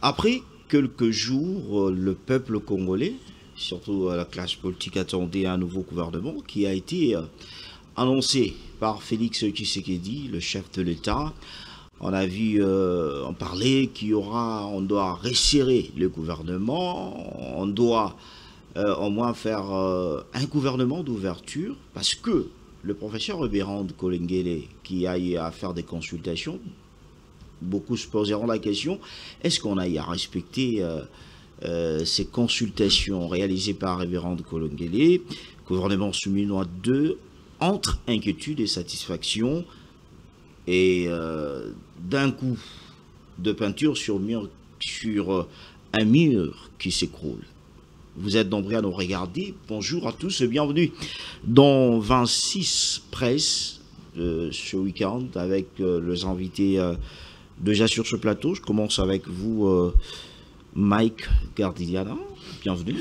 Après quelques jours, le peuple congolais, surtout la classe politique, attendait un nouveau gouvernement qui a été annoncé par Félix Tshisekedi, le chef de l'État. On a vu en parler on doit resserrer le gouvernement, on doit au moins faire un gouvernement d'ouverture, parce que le professeur Ebérand Kolengele, qui a eu à faire des consultations, beaucoup se poseront la question, est-ce qu'on a eu à respecter ces consultations réalisées par Ebérand Kolengele, gouvernement souminois 2, entre inquiétude et satisfaction, et d'un coup de peinture sur un mur qui s'écroule. Vous êtes nombreux à nous regarder. Bonjour à tous et bienvenue dans 26 Presse ce week-end avec les invités déjà sur ce plateau. Je commence avec vous, Mike Gardiliana. Bienvenue.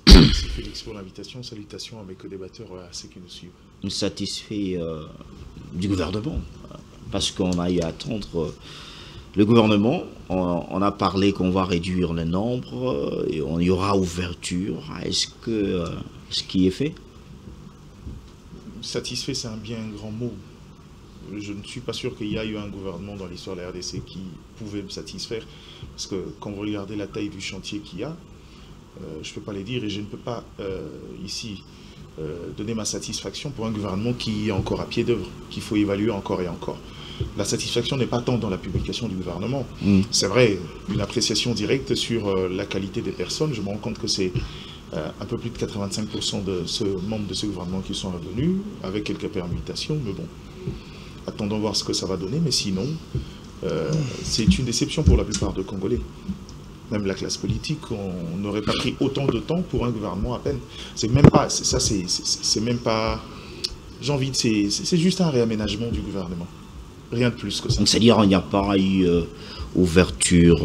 Merci Félix pour l'invitation. Salutations à mes co-débatteurs, à ceux qui nous suivent. Satisfait du gouvernement, parce qu'on a eu à attendre le gouvernement. On a parlé qu'on va réduire le nombre et on y aura ouverture. Est-ce que ce qui est fait? Satisfait, c'est un bien grand mot. Je ne suis pas sûr qu'il y a eu un gouvernement dans l'histoire de la RDC qui pouvait me satisfaire, parce que quand vous regardez la taille du chantier qu'il y a, je ne peux pas les dire, et je ne peux pas ici donner ma satisfaction pour un gouvernement qui est encore à pied d'œuvre, qu'il faut évaluer encore et encore. La satisfaction n'est pas tant dans la publication du gouvernement. C'est vrai, une appréciation directe sur la qualité des personnes. Je me rends compte que c'est un peu plus de 85% de membres de ce gouvernement qui sont revenus, avec quelques permutations, mais bon, attendons voir ce que ça va donner. Mais sinon, c'est une déception pour la plupart des Congolais. Même la classe politique, on n'aurait pas pris autant de temps pour un gouvernement à peine. C'est même pas, ça c'est même pas, j'ai envie de, c'est juste un réaménagement du gouvernement. Rien de plus que ça. C'est-à-dire qu'il n'y a pas eu ouverture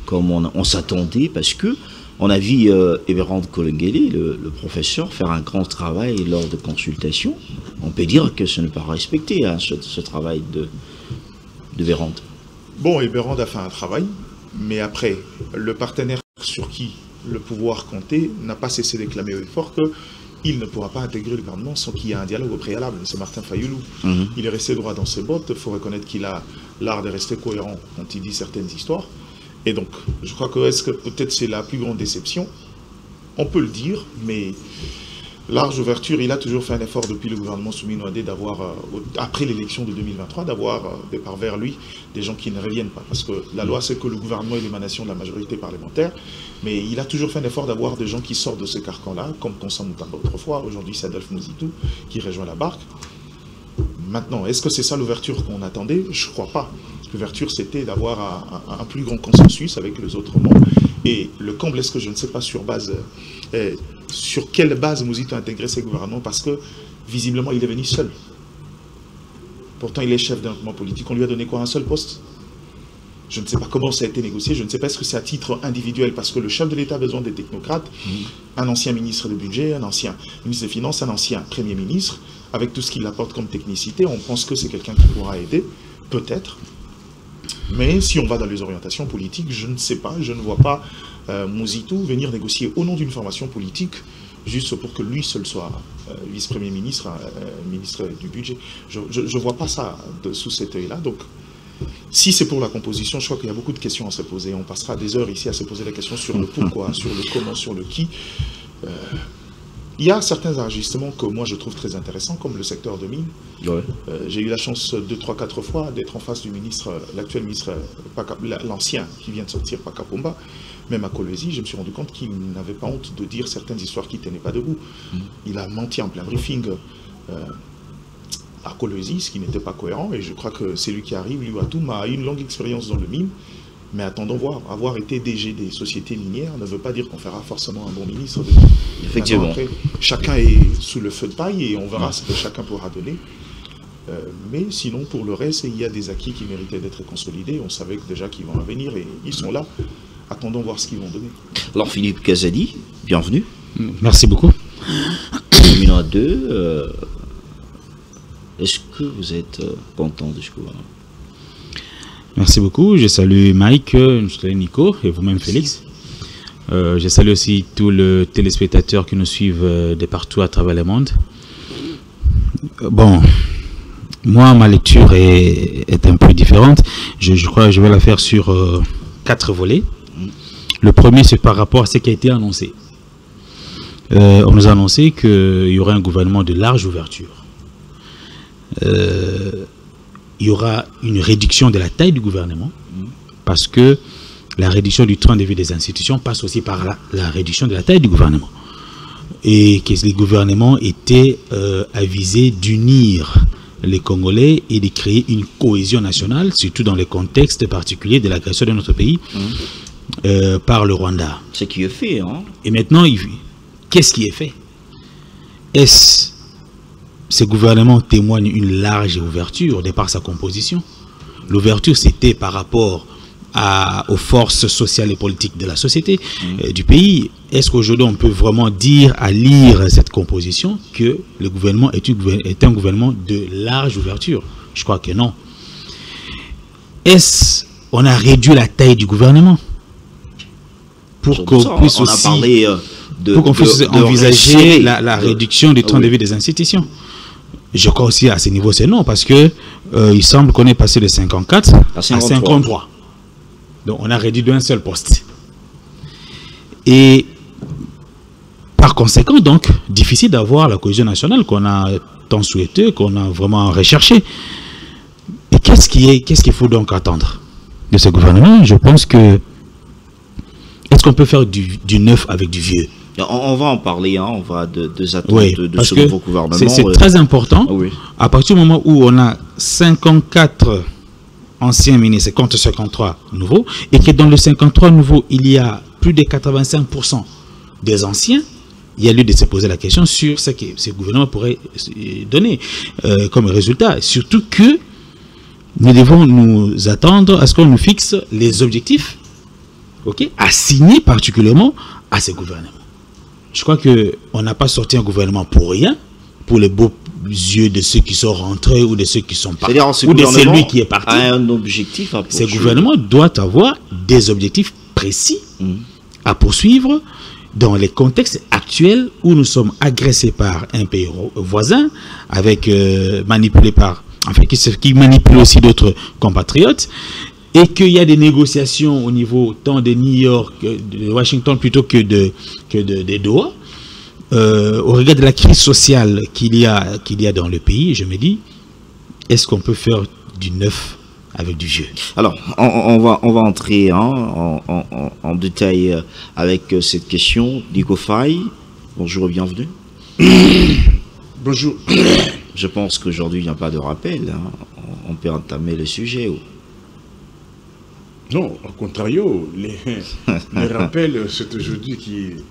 comme on s'attendait, parce que on a vu Ebérand Kolengele, le professeur, faire un grand travail lors de consultations. On peut dire que ce n'est pas respecté, hein, ce travail de Ebérand. Bon, Ebérand a fait un travail, mais après, le partenaire sur qui le pouvoir comptait n'a pas cessé de clamer fort qu'il ne pourra pas intégrer le gouvernement sans qu'il y ait un dialogue au préalable. C'est Martin Fayoulou. Il est resté droit dans ses bottes. Il faut reconnaître qu'il a l'art de rester cohérent quand il dit certaines histoires. Et donc, je crois que est-ce que peut-être c'est la plus grande déception? On peut le dire, mais large ouverture, il a toujours fait un effort depuis le gouvernement souminois-D d'avoir, après l'élection de 2023, d'avoir de par vers lui des gens qui ne reviennent pas. Parce que la loi, c'est que le gouvernement est l'émanation de la majorité parlementaire, mais il a toujours fait un effort d'avoir des gens qui sortent de ce carcan-là, comme Constant Moutamba autrefois. Aujourd'hui, c'est Adolphe Mouzitou qui rejoint la barque. Maintenant, est-ce que c'est ça l'ouverture qu'on attendait? Je ne crois pas. L'ouverture, c'était d'avoir un plus grand consensus avec les autres membres. Et le comble, est-ce que je ne sais pas sur quelle base Mouzitou a intégré ces gouvernements, parce que visiblement, il est venu seul. Pourtant, il est chef d'un mouvement politique. On lui a donné quoi? Un seul poste? Je ne sais pas comment ça a été négocié. Je ne sais pas est-ce que c'est à titre individuel, parce que le chef de l'État a besoin des technocrates, un ancien ministre de budget, un ancien ministre des Finances, un ancien Premier ministre, avec tout ce qu'il apporte comme technicité. On pense que c'est quelqu'un qui pourra aider, peut-être. Mais si on va dans les orientations politiques, je ne sais pas, je ne vois pas Mouzitou venir négocier au nom d'une formation politique, juste pour que lui seul soit vice-premier ministre, ministre du budget. Je ne vois pas ça sous cet œil-là. Donc, si c'est pour la composition, je crois qu'il y a beaucoup de questions à se poser. On passera des heures ici à se poser la question sur le pourquoi, sur le comment, sur le qui. Il y a certains enregistrements que moi je trouve très intéressants, comme le secteur de mines. Ouais. J'ai eu la chance 2, 3, 4 fois d'être en face du ministre, l'actuel ministre, l'ancien qui vient de sortir, Pakapomba, même à Kolwezi. Je me suis rendu compte qu'il n'avait pas honte de dire certaines histoires qui ne tenaient pas debout. Il a menti en plein briefing à Kolwezi, ce qui n'était pas cohérent, et je crois que c'est lui qui arrive, lui Watoum a une longue expérience dans le mine. Mais attendons voir, avoir été DG des sociétés minières ne veut pas dire qu'on fera forcément un bon ministre. Effectivement. Après, chacun est sous le feu de paille et on verra ce que chacun pourra donner. Mais sinon, pour le reste, il y a des acquis qui méritaient d'être consolidés. On savait déjà qu'ils vont venir et ils sont là. Attendons voir ce qu'ils vont donner. Alors Philippe Kazadi, bienvenue. Merci beaucoup. Numéro 2, est-ce que vous êtes content de ce gouvernement? Merci beaucoup. Je salue Mike, je salue Nico et vous-même Félix. Je salue aussi tous les téléspectateurs qui nous suivent de partout à travers le monde. Bon, moi, ma lecture est un peu différente. Je crois que je vais la faire sur 4 volets. Le premier, c'est par rapport à ce qui a été annoncé. On nous a annoncé qu'il y aurait un gouvernement de large ouverture. Il y aura une réduction de la taille du gouvernement, parce que la réduction du train de vie des institutions passe aussi par la réduction de la taille du gouvernement. Et que les gouvernements étaient avisés d'unir les Congolais et de créer une cohésion nationale, surtout dans le contexte particulier de l'agression de notre pays par le Rwanda. Ce qui est fait. Hein? Et maintenant, qu'est-ce qui est fait? Est-ce ce gouvernement témoigne une large ouverture de par sa composition? L'ouverture, c'était par rapport aux forces sociales et politiques de la société, du pays. Est-ce qu'aujourd'hui, on peut vraiment dire, à lire cette composition, que le gouvernement est un gouvernement de large ouverture? Je crois que non. Est-ce qu'on a réduit la taille du gouvernement pour qu'on puisse aussi envisager la réduction du train de vie des institutions? Je crois aussi à ce niveau, c'est non, parce que il semble qu'on est passé de 54 à 53. Donc on a réduit d'un seul poste. Et par conséquent, donc, difficile d'avoir la cohésion nationale qu'on a tant souhaité, qu'on a vraiment recherché. Et qu'est-ce qu'il faut donc attendre de ce gouvernement? Je pense que... Est-ce qu'on peut faire du neuf avec du vieux? On va en parler, hein, on va de attentes oui, de ce nouveau gouvernement. C'est très important. Oui. À partir du moment où on a 54 anciens ministres contre 53 nouveaux, et que dans le 53 nouveaux, il y a plus de 85% des anciens, il y a lieu de se poser la question sur ce que ce gouvernement pourrait donner comme résultat. Surtout que nous devons nous attendre à ce qu'on nous fixe les objectifs assignés particulièrement à ce gouvernement. Je crois qu'on n'a pas sorti un gouvernement pour rien, pour les beaux yeux de ceux qui sont rentrés ou de ceux qui sont partis, ou de celui qui est parti. Un objectif à poursuivre. Ce gouvernement doit avoir des objectifs précis à poursuivre dans les contextes actuels où nous sommes agressés par un pays voisin, avec manipulé par, enfin, qui manipule aussi d'autres compatriotes, et qu'il y a des négociations au niveau tant de New York, de Washington plutôt que de Doha, au regard de la crise sociale qu'il y a dans le pays, je me dis, est-ce qu'on peut faire du neuf avec du vieux? Alors, on va entrer en détail avec cette question. Nico Faye, bonjour et bienvenue. Bonjour. Je pense qu'aujourd'hui, il n'y a pas de rappel. Hein. On peut entamer le sujet. Non, au contrario, les rappels, c'est aujourd'hui qu'il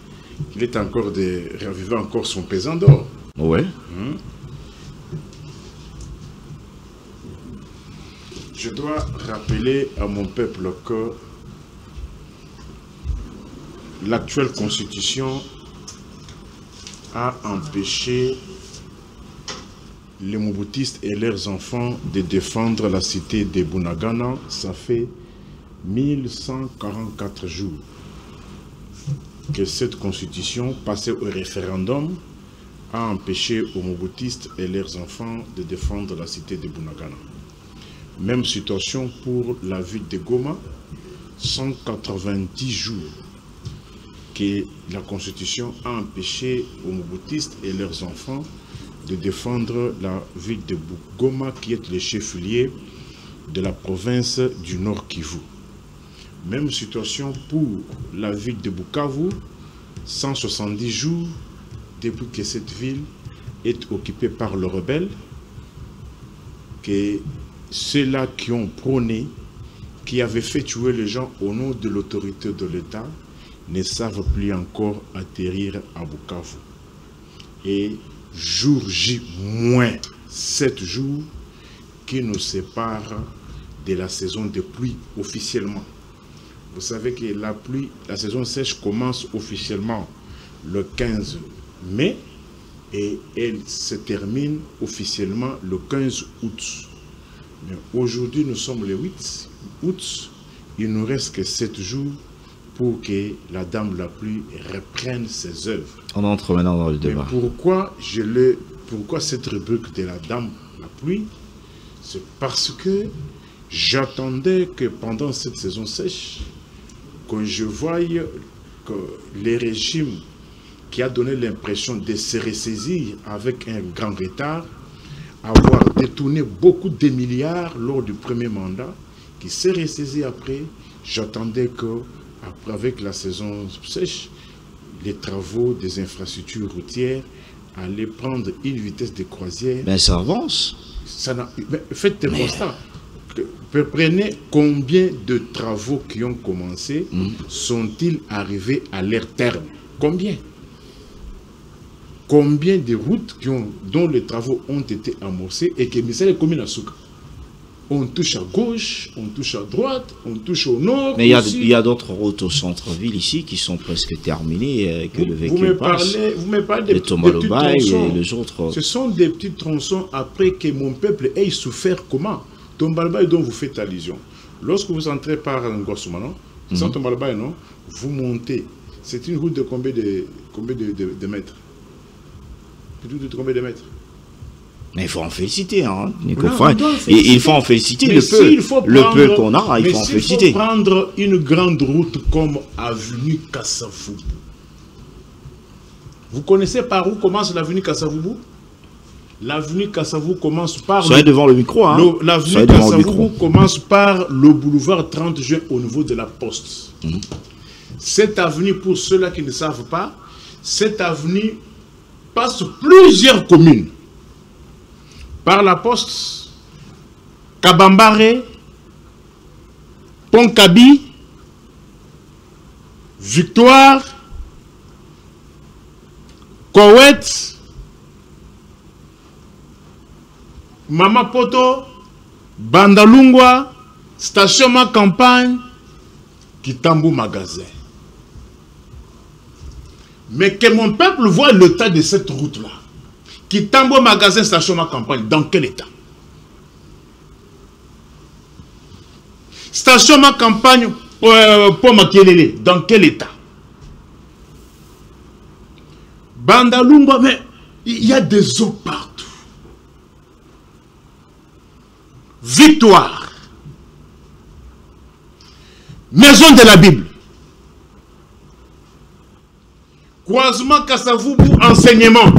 est encore de raviver encore son pesant d'or. Ouais. Je dois rappeler à mon peuple que l'actuelle constitution a empêché les Mobutistes et leurs enfants de défendre la cité de Bunagana. Ça fait 1144 jours que cette constitution, passée au référendum, a empêché aux Mobutistes et leurs enfants de défendre la cité de Bunagana. Même situation pour la ville de Goma, 190 jours que la constitution a empêché aux Mobutistes et leurs enfants de défendre la ville de Goma, qui est le chef-lieu de la province du Nord Kivu. Même situation pour la ville de Bukavu, 170 jours depuis que cette ville est occupée par le rebelle, que ceux-là qui ont prôné, qui avaient fait tuer les gens au nom de l'autorité de l'État, ne savent plus encore atterrir à Bukavu. Et jour J moins 7 jours qui nous séparent de la saison de pluie officiellement. Vous savez que la saison sèche commence officiellement le 15 mai et elle se termine officiellement le 15 août. Mais aujourd'hui, nous sommes le 8 août. Il nous reste que 7 jours pour que la Dame la Pluie reprenne ses œuvres. On entre maintenant dans le débat. Mais pourquoi cette rubrique de la Dame la Pluie? C'est parce que j'attendais que pendant cette saison sèche, que je voie que les régimes qui a donné l'impression de se ressaisir avec un grand retard, avoir détourné beaucoup de milliards lors du premier mandat, qui s'est ressaisi après, j'attendais que, avec la saison sèche, les travaux des infrastructures routières allaient prendre une vitesse de croisière. Ben ça avance. Faites des constats. Prenez combien de travaux qui ont commencé sont-ils arrivés à leur terme? Combien? Combien de routes dont les travaux ont été amorcés et que les communes à Souka? On touche à gauche, on touche à droite, on touche au nord. Mais il y a d'autres routes au centre-ville ici qui sont presque terminées, que le véhicule passe. Vous me parlez de Tomalobaye et les autres. Ce sont des petits tronçons après que mon peuple ait souffert comment? Tomalobaye dont vous faites allusion. Lorsque vous entrez par Ngossoumano, c'est Tomalobaye, non? Vous montez. C'est une route de combien de mètres? De combien de mètres? Mais il faut en féliciter, hein, Nico Frey. Il faut en féliciter le peu qu'on a, il faut en féliciter. Il faut prendre une grande route comme avenue Kassavoubou. Vous connaissez par où commence l'avenue Kassavoubou? L'avenue Kassavoubou commence par... Soyez devant le micro, hein. L'avenue Kassavoubou commence par le boulevard 30 juin au niveau de la Poste. Cette avenue, pour ceux-là qui ne savent pas, cette avenue passe plusieurs communes. Par la Poste, Kabambare, Ponkabi, Victoire, Kowet, Mama Poto, Bandalungwa, Station Ma Campagne, Kitambu Magasin. Mais que mon peuple voit l'état de cette route-là. Kitambo Magasin, Station Ma Campagne, dans quel état? Station Ma Campagne, pour Makelele, dans quel état? Bandalumba, mais il y a des eaux partout. Victoire. Maison de la Bible. Croisement Kassavoubou, enseignement.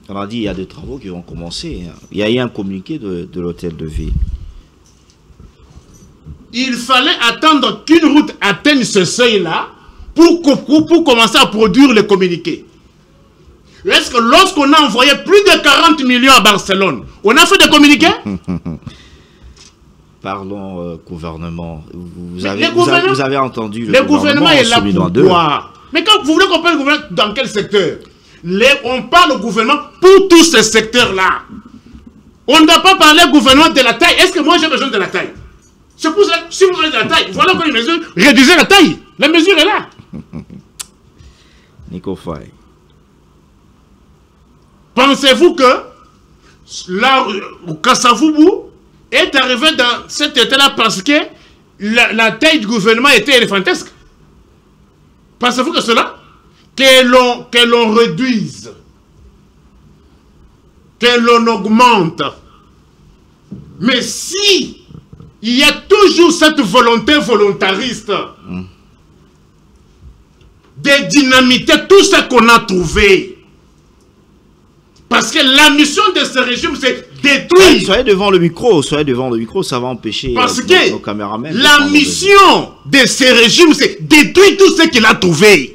On a dit il y a des travaux qui vont commencer. Il y a eu un communiqué de l'hôtel de ville. Il fallait attendre qu'une route atteigne ce seuil-là pour commencer à produire le communiqué. Est-ce que lorsqu'on a envoyé plus de 40 millions à Barcelone, on a fait des communiqués? Parlons gouvernement. Vous avez entendu le gouvernement est là pour quoi? Mais quand vous voulez qu'on parle du gouvernement, dans quel secteur? On parle au gouvernement pour tous ces secteurs-là. On ne doit pas parler au gouvernement de la taille. Est-ce que moi j'ai besoin de la taille? C'est pour ça, si vous avez de la taille, voilà encore une mesure, réduisez la taille. La mesure est là. Nico Frey. Pensez-vous que Kassavoubou est arrivé dans cet état-là parce que la taille du gouvernement était éléphantesque? Pensez-vous que cela? Que l'on réduise, que l'on augmente. Mais si il y a toujours cette volonté volontariste de dynamiter tout ce qu'on a trouvé, parce que la mission de ce régime, c'est détruire. Soyez devant le micro, ça va empêcher parce que nos caméramans. La mission de ce régime, c'est détruire tout ce qu'il a trouvé.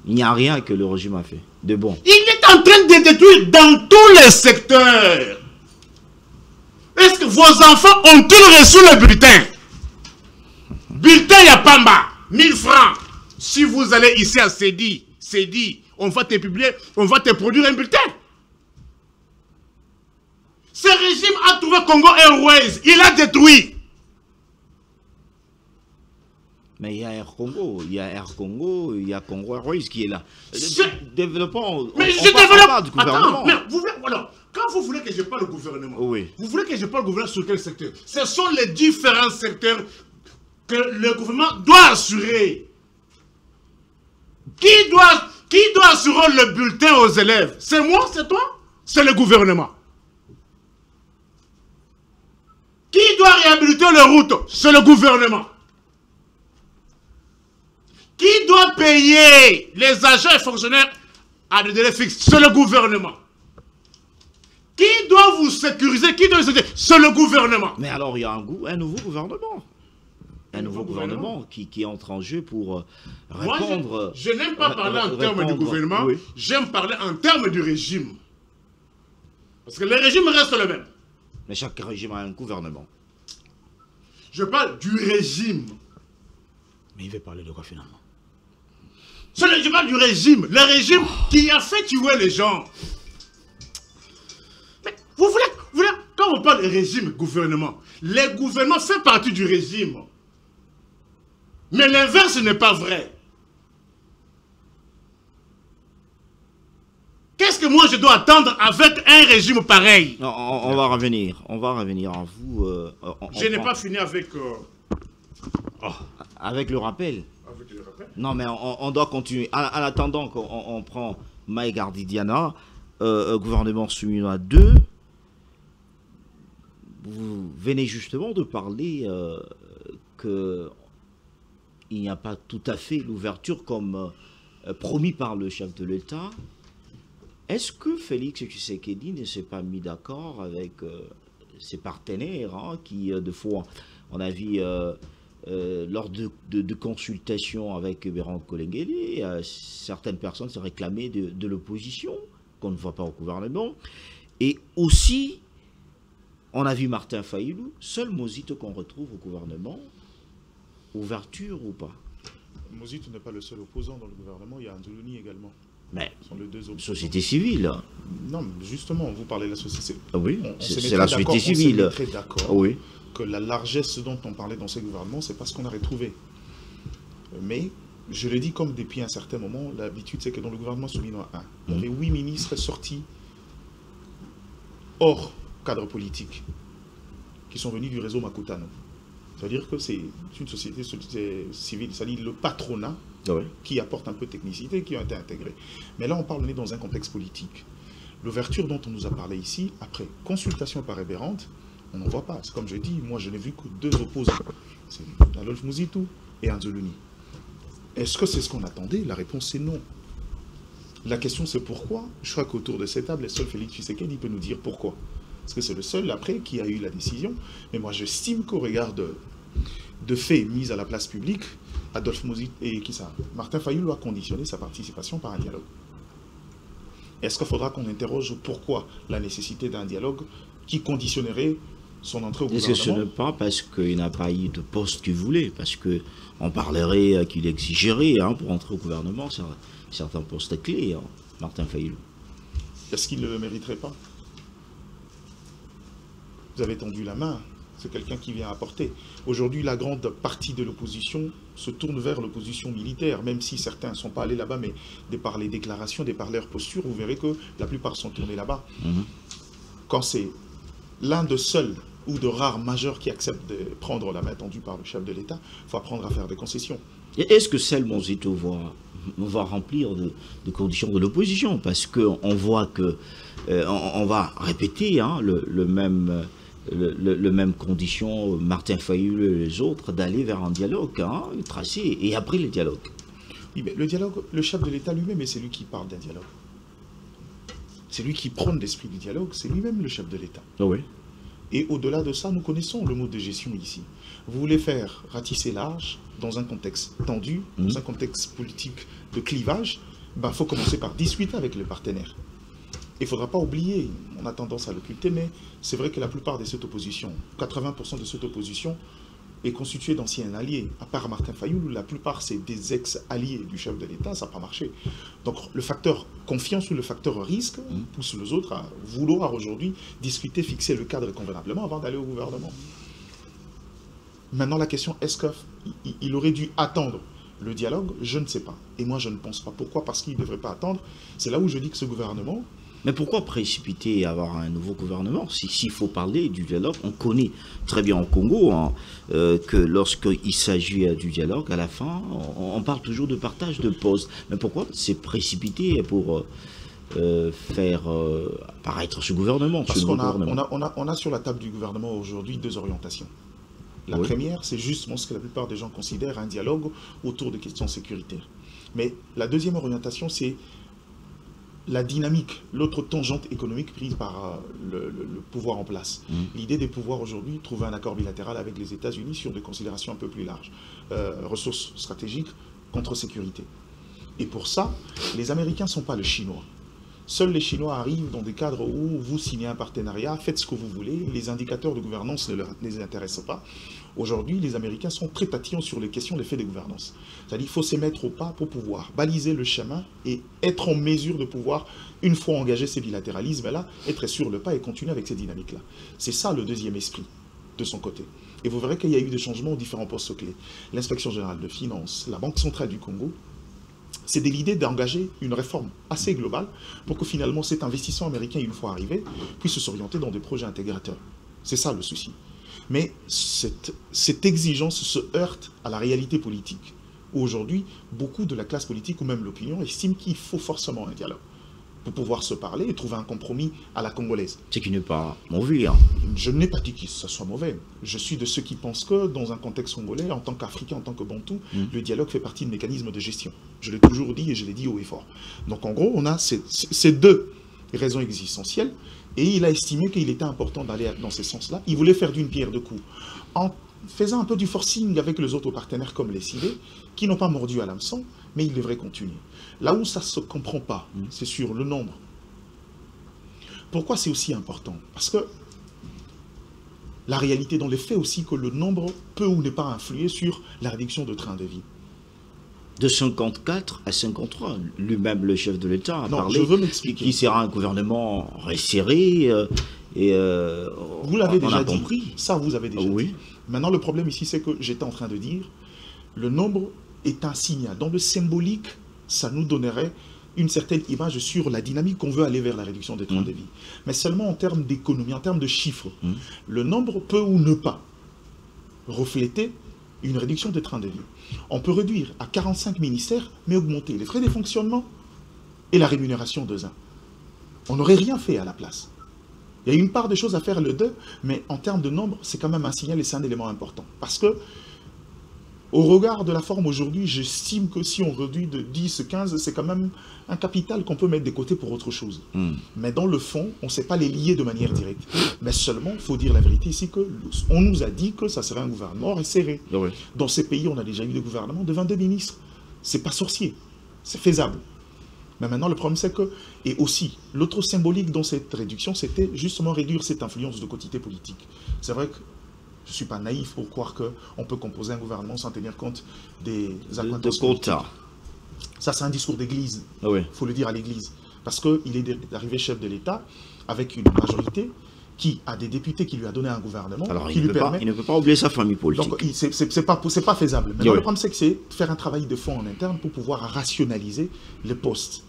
Il n'y a rien que le régime a fait de bon. Il est en train de détruire dans tous les secteurs. Est-ce que vos enfants ont-ils reçu le bulletin? Bulletin Yapamba, 1000 francs. Si vous allez ici à Cédi, on va te publier, on va te produire un bulletin. Ce régime a trouvé Congo Airways, il a détruit. Mais il y a Air Congo, il y a Congo Airways qui est là. Développement. Mais on je développe. pas du gouvernement. Attends, mais vous voulez, voilà. Quand vous voulez que je parle du gouvernement, Oui. vous voulez que je parle du gouvernement sur quel secteur? Ce sont les différents secteurs que le gouvernement doit assurer. Qui doit assurer le bulletin aux élèves? C'est moi, c'est toi? C'est le gouvernement. Qui doit réhabiliter les routes? C'est le gouvernement. Qui doit payer les agents et fonctionnaires à des délais fixes? C'est le gouvernement. Qui doit vous sécuriser? Qui doit vous sécuriser? C'est le gouvernement. Mais alors, il y a un nouveau gouvernement. Un nouveau gouvernement qui entre en jeu pour répondre... Moi, je n'aime pas parler en termes du gouvernement, oui. J'aime parler en termes du régime. Parce que le régime reste le même. Mais chaque régime a un gouvernement. Je parle du régime. Mais il veut parler de quoi finalement? Je parle du régime. Le régime qui a fait tuer les gens. Mais vous voulez, quand on parle de régime, gouvernement, le gouvernement fait partie du régime. Mais l'inverse n'est pas vrai. Qu'est-ce que moi je dois attendre avec un régime pareil? Non, on va revenir à vous. Je n'ai pas fini avec... Avec le rappel. Avec le rappel. Non, mais on doit continuer. En attendant qu'on prend Maïgardi Diana, gouvernement Souminois 2, vous venez justement de parler que il n'y a pas tout à fait l'ouverture comme promis par le chef de l'État. Est-ce que Félix Tshisekedi ne s'est pas mis d'accord avec ses partenaires qui, de fois, on a vu lors de consultations avec Béran Kolengeli, certaines personnes se réclamaient de l'opposition, qu'on ne voit pas au gouvernement. Et aussi, on a vu Martin Fayulu, seul Mozito qu'on retrouve au gouvernement. Ouverture ou pas? Mozito n'est pas le seul opposant dans le gouvernement, il y a Anzuluni également. Mais, Ce sont les deux opposants. société civile. Non, justement, vous parlez de la société civile. Oui, c'est la société civile. On s'est très d'accord que la largesse dont on parlait dans ce gouvernement, c'est pas ce qu'on a retrouvé. Mais, je le dis comme depuis un certain moment, l'habitude c'est que dans le gouvernement Souminois 1, il y avait 8 ministres sortis hors cadre politique, qui sont venus du réseau Makutano. C'est-à-dire que c'est une société civile, c'est-à-dire le patronat qui apporte un peu de technicité, qui a été intégré. Mais là, on parle, on est dans un contexte politique. L'ouverture dont on nous a parlé ici, après consultation par Ebérante, on n'en voit pas. C'est comme je dis, moi je n'ai vu que deux opposants. C'est Adolphe Mouzitou et Anzuluni. Est-ce que c'est ce qu'on attendait? La réponse c'est non. La question c'est pourquoi? Je crois qu'autour de cette table, le seul Félix Tshisekedi peut nous dire pourquoi. Parce que c'est le seul, après, qui a eu la décision. Mais moi, j'estime qu'au regard de faits mis à la place publique, Adolphe Mozit et Martin Fayulu a conditionné sa participation par un dialogue. Est-ce qu'il faudra qu'on interroge pourquoi la nécessité d'un dialogue qui conditionnerait son entrée au gouvernement? Est-ce que ce n'est pas parce qu'il n'a pas eu de poste qu'il voulait? Parce qu'on parlerait qu'il exigerait pour entrer au gouvernement certains postes clés, Martin Fayulu. Est-ce qu'il ne le mériterait pas? Vous avez tendu la main, c'est quelqu'un qui vient apporter. Aujourd'hui, la grande partie de l'opposition se tourne vers l'opposition militaire, même si certains ne sont pas allés là-bas, mais de par les déclarations, de par leur posture, vous verrez que la plupart sont tournés là-bas. Quand c'est l'un de seuls ou de rares majeurs qui acceptent de prendre la main tendue par le chef de l'État, il faut apprendre à faire des concessions. Est-ce que seul Mozito va remplir de conditions de l'opposition? Parce qu'on voit que on va répéter le même condition, Martin Fayulu et les autres, d'aller vers un dialogue, tracé, et après le dialogue. Oui, mais le dialogue, le chef de l'État lui-même, c'est lui qui parle d'un dialogue. C'est lui qui prône l'esprit du dialogue, c'est lui-même le chef de l'État. Oui. Et au-delà de ça, nous connaissons le mode de gestion ici. Vous voulez faire ratisser large dans un contexte tendu, dans un contexte politique de clivage, il faut commencer par discuter avec les partenaires. Il ne faudra pas oublier, on a tendance à l'occulter, mais c'est vrai que la plupart de cette opposition, 80% de cette opposition, est constituée d'anciens alliés. À part Martin Fayulu, la plupart c'est des ex-alliés du chef de l'État, ça n'a pas marché. Donc le facteur confiance ou le facteur risque pousse les autres à vouloir aujourd'hui discuter, fixer le cadre convenablement avant d'aller au gouvernement. Maintenant, la question, est-ce qu'il aurait dû attendre le dialogue? Je ne sais pas. Et moi, je ne pense pas. Pourquoi? Parce qu'il ne devrait pas attendre. C'est là où je dis que ce gouvernement... Mais pourquoi précipiter et avoir un nouveau gouvernement? S'il faut parler du dialogue, on connaît très bien au Congo que lorsqu'il s'agit du dialogue, à la fin, on parle toujours de partage de postes. Mais pourquoi c'est précipité pour faire apparaître ce gouvernement? Parce qu'on a sur la table du gouvernement aujourd'hui 2 orientations. La première, c'est justement ce que la plupart des gens considèrent un dialogue autour des questions sécuritaires. Mais la deuxième orientation, c'est la dynamique, l'autre tangente économique prise par le pouvoir en place. L'idée des pouvoirs aujourd'hui, trouver un accord bilatéral avec les États-Unis sur des considérations un peu plus larges. Ressources stratégiques contre sécurité. Et pour ça, les Américains ne sont pas les Chinois. Seuls les Chinois arrivent dans des cadres où vous signez un partenariat, faites ce que vous voulez, les indicateurs de gouvernance ne les intéressent pas. Aujourd'hui, les Américains sont très tatillons sur les questions d'effet de gouvernance. C'est-à-dire qu'il faut se mettre au pas pour pouvoir baliser le chemin et être en mesure de pouvoir, une fois engagé ces bilatéralismes-là, être sur le pas et continuer avec ces dynamiques-là. C'est ça le deuxième esprit de son côté. Et vous verrez qu'il y a eu des changements aux différents postes clés. L'inspection générale de finances, la Banque centrale du Congo, c'est de l'idée d'engager une réforme assez globale pour que finalement cet investissement américain, une fois arrivé, puisse s'orienter dans des projets intégrateurs. C'est ça le souci. Mais cette exigence se heurte à la réalité politique, où aujourd'hui, beaucoup de la classe politique ou même l'opinion estiment qu'il faut forcément un dialogue pour pouvoir se parler et trouver un compromis à la congolaise. C'est qui n'est pas mauvais. Hein. Je n'ai pas dit que ce soit mauvais. Je suis de ceux qui pensent que dans un contexte congolais, en tant qu'Africain, en tant que Bantou, le dialogue fait partie de mécanismes de gestion. Je l'ai toujours dit et je l'ai dit haut et fort. Donc en gros, on a ces 2 raisons existentielles et il a estimé qu'il était important d'aller dans ce sens-là. Il voulait faire d'une pierre 2 coups. En faisant un peu du forcing avec les autres partenaires comme les CID, qui n'ont pas mordu à l'hameçon, mais il devrait continuer. Là où ça ne se comprend pas, c'est sur le nombre. Pourquoi c'est aussi important? Parce que la réalité dans les faits aussi que le nombre peut ou n'est pas influer sur la réduction de train de vie. De 54 à 53, lui-même le chef de l'État a parlé je veux m'expliquer. Qui sera un gouvernement resserré vous l'avez déjà dit. Ça, vous avez déjà dit. Maintenant, le problème ici, c'est que j'étais en train de dire, le nombre est un signal. Dans le symbolique, ça nous donnerait une certaine image sur la dynamique qu'on veut aller vers la réduction des trains de vie. Mais seulement en termes d'économie, en termes de chiffres. Le nombre peut ou ne pas refléter une réduction des trains de vie. On peut réduire à 45 ministères, mais augmenter les frais de fonctionnement et la rémunération de uns. On n'aurait rien fait à la place. Il y a une part des choses à faire le 2, mais en termes de nombre, c'est quand même un signal et c'est un élément important. Parce que, au regard de la forme aujourd'hui, j'estime que si on réduit de 10, 15, c'est quand même un capital qu'on peut mettre de côté pour autre chose. Mais dans le fond, on ne sait pas les lier de manière directe. Mais seulement, il faut dire la vérité ici, qu'on nous a dit que ça serait un gouvernement resserré. Dans ces pays, on a déjà eu des gouvernements de 22 ministres. C'est pas sorcier, c'est faisable. Mais maintenant, le problème, c'est que... Et aussi, l'autre symbolique dans cette réduction, c'était justement réduire cette influence de quotité politique. C'est vrai que je ne suis pas naïf pour croire qu'on peut composer un gouvernement sans tenir compte des accointances politiques. Ça, c'est un discours d'église. Il faut le dire à l'église. Parce qu'il est arrivé chef de l'État avec une majorité qui a des députés qui lui a donné un gouvernement. Alors, qui il ne peut pas oublier sa famille politique. Donc, c'est pas faisable. Maintenant, le problème, c'est que c'est faire un travail de fond en interne pour pouvoir rationaliser les postes.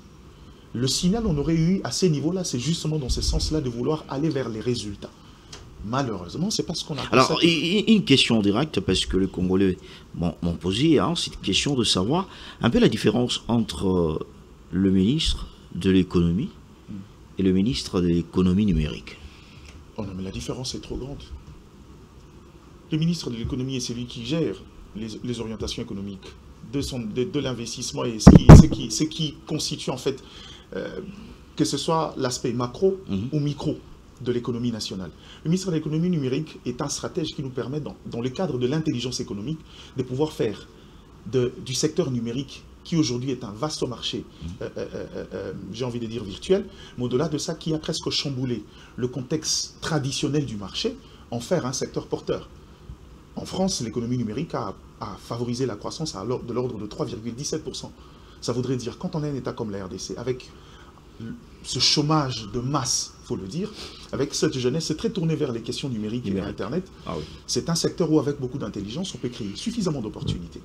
Le signal on aurait eu à ces niveaux-là, c'est justement dans ce sens-là de vouloir aller vers les résultats. Malheureusement, c'est pas ce qu'on a. Alors, une question directe, parce que les Congolais m'ont posé, c'est une question de savoir un peu la différence entre le ministre de l'économie et le ministre de l'économie numérique. Oh non, mais la différence est trop grande. Le ministre de l'économie est celui qui gère les orientations économiques de l'investissement et ce qui constitue en fait, que ce soit l'aspect macro ou micro de l'économie nationale. Le ministre de l'économie numérique est un stratège qui nous permet, dans le cadre de l'intelligence économique, de pouvoir faire du secteur numérique, qui aujourd'hui est un vaste marché, j'ai envie de dire virtuel, mais au-delà de ça, qui a presque chamboulé le contexte traditionnel du marché, en faire un secteur porteur. En France, l'économie numérique a favorisé la croissance de l'ordre de 3,17%. Ça voudrait dire, quand on a un État comme la RDC, avec ce chômage de masse il faut le dire, avec cette jeunesse très tournée vers les questions numériques et Internet. C'est un secteur où, avec beaucoup d'intelligence, on peut créer suffisamment d'opportunités.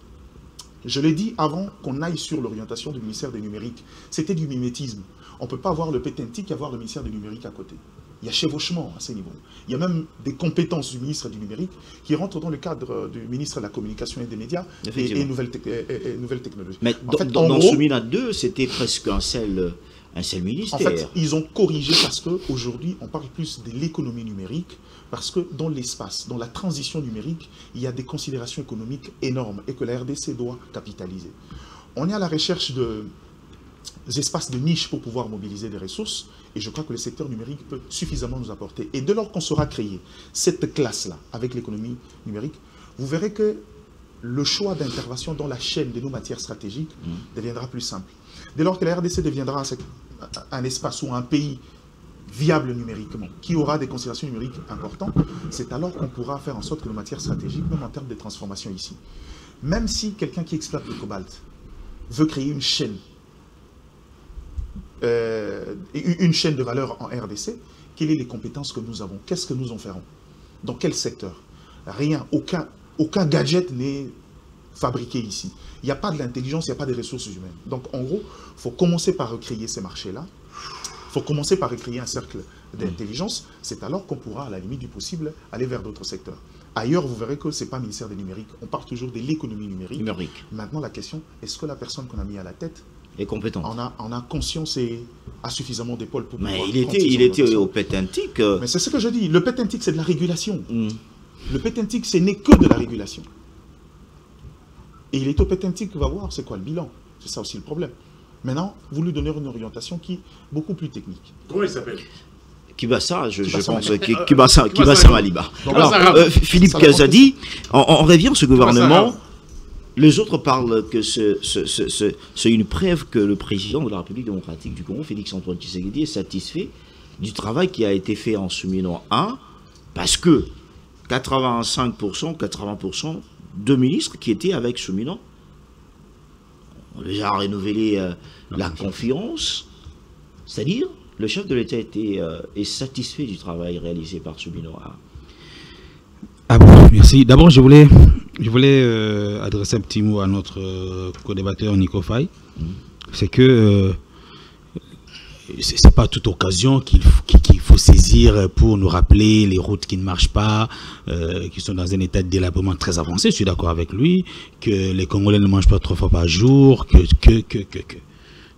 Je l'ai dit avant qu'on aille sur l'orientation du ministère des Numériques. C'était du mimétisme. On ne peut pas avoir le PTNTIC et avoir le ministère des Numériques à côté. Il y a chevauchement à ces niveaux. Il y a même des compétences du ministre du Numérique qui rentrent dans le cadre du ministre de la Communication et des Médias et nouvelles technologies. Mais dans Soumina 2, c'était presque un seul ministère. En fait, ils ont corrigé parce qu'aujourd'hui, on parle plus de l'économie numérique, parce que dans l'espace, dans la transition numérique, il y a des considérations économiques énormes et que la RDC doit capitaliser. On est à la recherche des espaces de niche pour pouvoir mobiliser des ressources, et je crois que le secteur numérique peut suffisamment nous apporter. Et dès lors qu'on saura créer cette classe-là avec l'économie numérique, vous verrez que le choix d'intervention dans la chaîne de nos matières stratégiques deviendra plus simple. Dès lors que la RDC deviendra un espace ou un pays viable numériquement, qui aura des considérations numériques importantes, c'est alors qu'on pourra faire en sorte que nos matières stratégiques, même en termes de transformation ici, même si quelqu'un qui exploite le cobalt veut créer une chaîne de valeur en RDC, quelles sont les compétences que nous avons? Qu'est-ce que nous en ferons? Dans quel secteur? Rien, aucun gadget n'est fabriqué ici. Il n'y a pas de l'intelligence, il n'y a pas des ressources humaines. Donc en gros, il faut commencer par recréer ces marchés-là. Il faut commencer par recréer un cercle d'intelligence. C'est alors qu'on pourra, à la limite du possible, aller vers d'autres secteurs. Ailleurs, vous verrez que ce n'est pas le ministère des Numériques. On parle toujours de l'économie numérique. Maintenant, la question, est-ce que la personne qu'on a mis à la tête est compétente? On a conscience et a suffisamment d'épaules pour pouvoir... Mais il était au PTNTIC. Mais c'est ce que je dis. Le PTNTIC, c'est de la régulation. Le PTNTIC, ce n'est que de la régulation. Et il est au PTNTIC qui va voir c'est quoi le bilan. C'est ça aussi le problème. Maintenant, vous lui donnez une orientation qui est beaucoup plus technique. Comment il s'appelle? Kibassa, je pense. Kibassa Maliba. Alors, Philippe Kazadi, on revient ce gouvernement. Les autres parlent que c'est une preuve que le président de la République démocratique du Congo, Félix-Antoine Tshisekedi, est satisfait du travail qui a été fait en Souminon 1, parce que 85%, 80% de ministres qui étaient avec Souminon, on les a renouvelé la confiance, c'est-à-dire le chef de l'État est satisfait du travail réalisé par Souminon 1. Ah bon, merci. D'abord, je voulais adresser un petit mot à notre co-débatteur Nico Faye. C'est que c'est pas à toute occasion qu'il faut saisir pour nous rappeler les routes qui ne marchent pas, qui sont dans un état de délabrement très avancé. Je suis d'accord avec lui, que les Congolais ne mangent pas 3 fois par jour, que.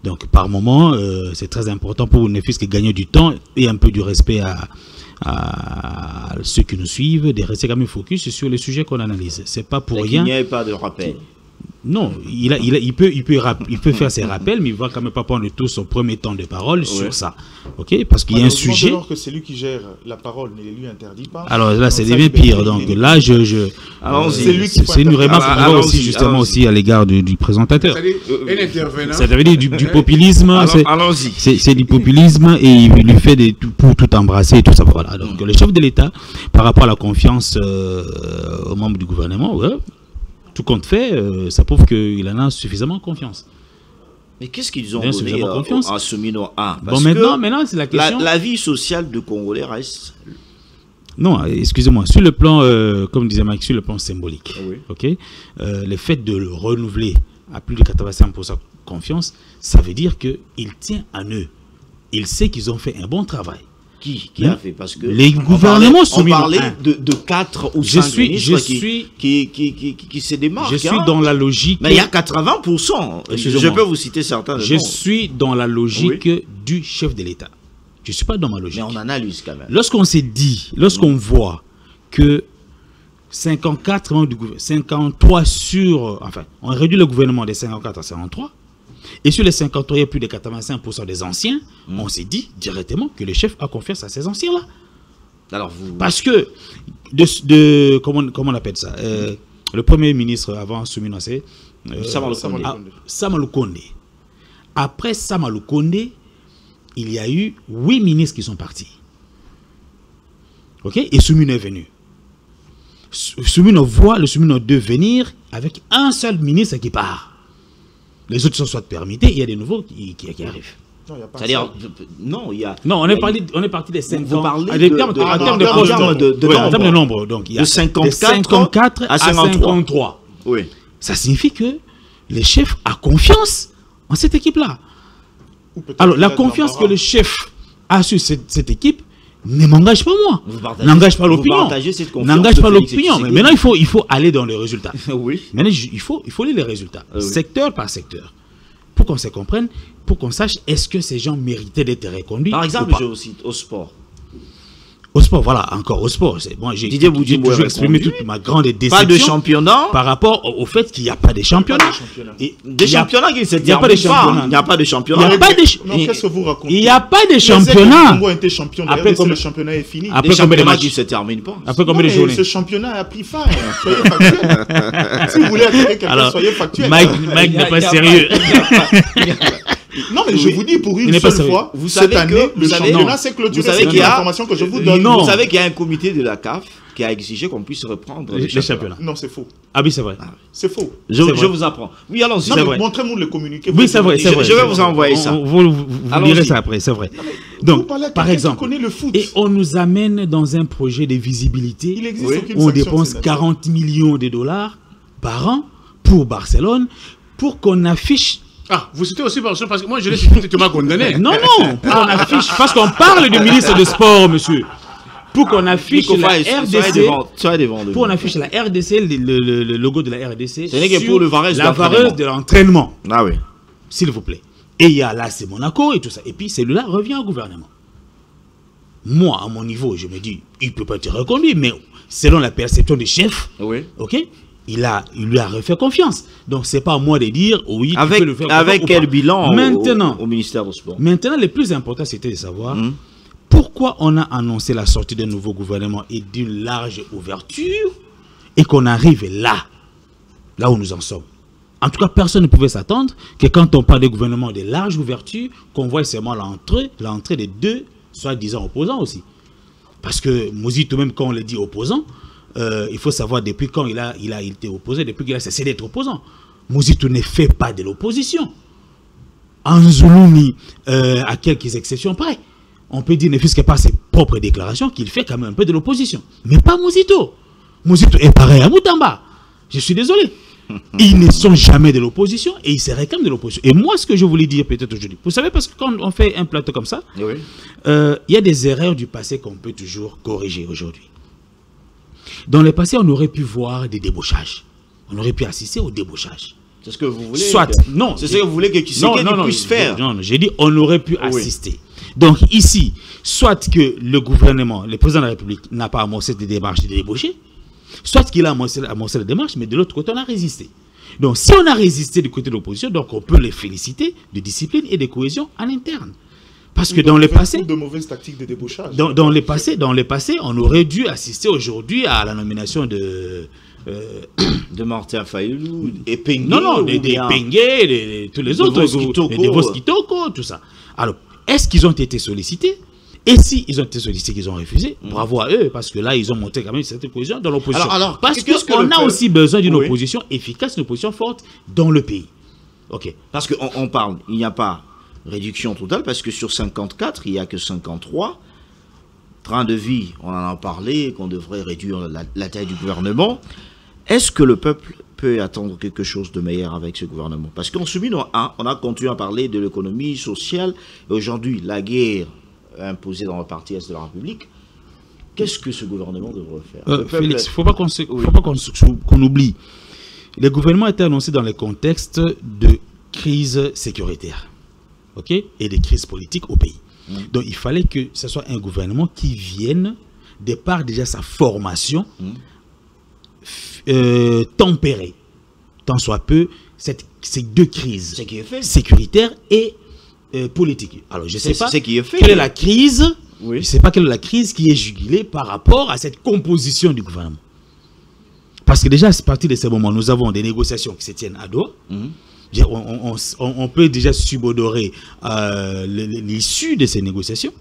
Donc, par moment, c'est très important pour ne fût-ce que gagner du temps et un peu du respect à ceux qui nous suivent, de rester quand même focus sur les sujets qu'on analyse. C'est pas pour rien. Il n'y a pas de rappel. Non, il peut faire ses rappels, mais il ne va quand même pas prendre tout son premier temps de parole sur ça. Ok, parce qu'il y a un sujet. Alors que c'est lui qui gère la parole, ne lui interdit pas. Alors là, c'est devient pire. Donc là, c'est une remarque aussi justement aussi à l'égard du présentateur. Ça veut dire du populisme. C'est du populisme et il lui fait pour tout embrasser et tout ça. Voilà. Donc le chef de l'État, par rapport à la confiance aux membres du gouvernement, tout compte fait, ça prouve qu'il en a suffisamment confiance. Mais qu'est-ce qu'ils ont donné à Souminon 1? Bon, maintenant c'est la question. La vie sociale de Congolais reste... Non, excusez-moi. Sur le plan, comme disait Mike, sur le plan symbolique, le fait de le renouveler à plus de 85% confiance, ça veut dire qu'il tient à eux. Il sait qu'ils ont fait un bon travail. Qui a fait? Parce que les gouvernements on parlait de 4 ou 5 ministres qui se démarquent. Je suis dans la logique... Mais il y a 80%. Je peux vous citer certains. Je suis dans la logique du chef de l'État. Je ne suis pas dans ma logique. Mais on analyse quand même. Lorsqu'on s'est dit, lorsqu'on voit que 53 sur... Enfin, on réduit le gouvernement des 54 à 53. Et sur les 53, il y a plus de 85% des anciens. On s'est dit directement que le chef a confiance à ces anciens-là. Alors vous... Parce que, comment on appelle ça, le premier ministre avant Souminon, c'est Sama Lukonde. Après Sama Lukonde, il y a eu 8 ministres qui sont partis. Ok? Et Souminon est venu. Souminon voit le Souminon 2 venir avec un seul ministre qui part. Les autres sont soit permittés, il y a des nouveaux qui arrivent. C'est-à-dire, non, il y a... Non, on est parti des 5 Vous ans. parlez En termes de nombre. Donc, il y a de 54 à 53. Oui. Ça signifie que les chefs ont confiance en cette équipe-là. Alors, la confiance que le chef a sur cette équipe ne m'engage pas moi. N'engage pas l'opinion. N'engage pas l'opinion. Mais maintenant, il faut aller dans les résultats. Oui. Maintenant, il faut lire les résultats, secteur par secteur, pour qu'on se comprenne, pour qu'on sache est-ce que ces gens méritaient d'être reconduits. Par exemple, je cite au sport. Au sport, voilà, encore au sport. Bon, j'ai toujours exprimé toute ma grande déception. Pas de championnat. Par rapport au fait qu'il n'y a pas de championnat. Des championnats qui ne se terminent pas. Il n'y a pas de championnat. Qu'est-ce que vous racontez? Il n'y a pas de championnat. Le Congo a été champion. Après, le championnat est fini. Après combien de matchs qui ne se terminent pas. Après combien de journées? Ce championnat a pris fin. Soyez factuel. Si vous voulez attirer quelqu'un, soyez factuel. Mike n'est pas sérieux. Non, mais je vous dis pour une seule fois, cette année, le championnat s'est clôturé. C'est l'information que je vous donne. Vous savez qu'il y a un comité de la CAF qui a exigé qu'on puisse reprendre les championnats. Non, c'est faux. Ah oui, c'est vrai. C'est faux. Je vous apprends. Oui, allons-y. Montrez-moi le communiqué. Oui, c'est vrai. Je vais vous envoyer ça. Vous lirez ça après, c'est vrai. Donc, par exemple, le foot. Et on nous amène dans un projet de visibilité où on dépense 40 millions de dollars par an pour Barcelone pour qu'on affiche. Ah, vous citez aussi parce que moi je l'ai cité, tu m'as condamné. Non, pour qu'on affiche, parce qu'on parle du ministre de Sport, monsieur. Pour qu'on affiche la RDC, pour qu'on affiche la RDC, le logo de la RDC, pour le la vareuse de l'entraînement. Ah oui. S'il vous plaît. Et il y a là, c'est Monaco et tout ça. Et puis celui-là revient au gouvernement. Moi, à mon niveau, je me dis, il ne peut pas être reconduit, mais selon la perception des chefs, ok, il lui a refait confiance. Donc, ce n'est pas à moi de dire, oui, avec, tu peux le faire. Avec quel bilan maintenant, au ministère du Sport? Maintenant, le plus important, c'était de savoir pourquoi on a annoncé la sortie d'un nouveau gouvernement et d'une large ouverture et qu'on arrive là où nous en sommes. En tout cas, personne ne pouvait s'attendre que quand on parle de gouvernement de large ouverture, qu'on voit seulement l'entrée des deux, soi-disant opposants aussi. Parce que Mouzito, même quand on le dit opposant, il faut savoir depuis quand il a été opposé, depuis qu'il a cessé d'être opposant. Mouzito ne fait pas de l'opposition. Anzoulouni, à quelques exceptions près, on peut dire, ne fût-ce que par ses propres déclarations, qu'il fait quand même un peu de l'opposition. Mais pas Mouzito. Mouzito est pareil à Moutamba. Je suis désolé. Ils ne sont jamais de l'opposition et ils se réclament de l'opposition. Et moi, ce que je voulais dire peut-être aujourd'hui, vous savez, parce que quand on fait un plateau comme ça, il y a des erreurs du passé qu'on peut toujours corriger aujourd'hui. Dans le passé, on aurait pu voir des débauchages. On aurait pu assister au débauchage. C'est ce que vous voulez. Soit, non. C'est ce que vous voulez que Tshisekedi puisse faire. Non, j'ai dit on aurait pu assister. Donc ici, soit que le gouvernement, le président de la République n'a pas amorcé des démarches de débaucher, soit qu'il a amorcé la démarche, mais de l'autre côté, on a résisté. Donc si on a résisté du côté de l'opposition, donc on peut les féliciter de discipline et de cohésion en interne. Parce que dans le passé, de mauvaises tactiques de débauchage. Dans le passé, on aurait dû assister aujourd'hui à la nomination de Martin Fayulu, et Pengue, des Pengue, tous les autres, des Boskitoko, tout ça. Alors, est-ce qu'ils ont été sollicités? Et si ils ont été sollicités, qu'ils ont refusé, bravo à eux, parce que là, ils ont montré quand même cette cohésion dans l'opposition. Parce qu'on a aussi besoin d'une opposition efficace, une opposition forte dans le pays. Ok. Parce qu'on parle, il n'y a pas réduction totale, parce que sur 54, il n'y a que 53. Train de vie, on en a parlé, qu'on devrait réduire la taille du gouvernement. Est-ce que le peuple peut attendre quelque chose de meilleur avec ce gouvernement? Parce qu'en chemin, on a continué à parler de l'économie sociale, et aujourd'hui, la guerre imposée dans le parti Est de la République. Qu'est-ce que ce gouvernement devrait faire? Félix, il ne faut pas qu'on oublie. Le gouvernement a été annoncé dans le contexte de crise sécuritaire, et de crise politique au pays. Donc il fallait que ce soit un gouvernement qui vienne, de par déjà sa formation, tempérer, tant soit peu, ces deux crises, sécuritaire et politique. Alors je ne sais pas quelle est la crise, je sais pas quelle est la crise qui est jugulée par rapport à cette composition du gouvernement. Parce que déjà, à partir de ce moment, nous avons des négociations qui se tiennent à Doha. On peut déjà subodorer l'issue de ces négociations.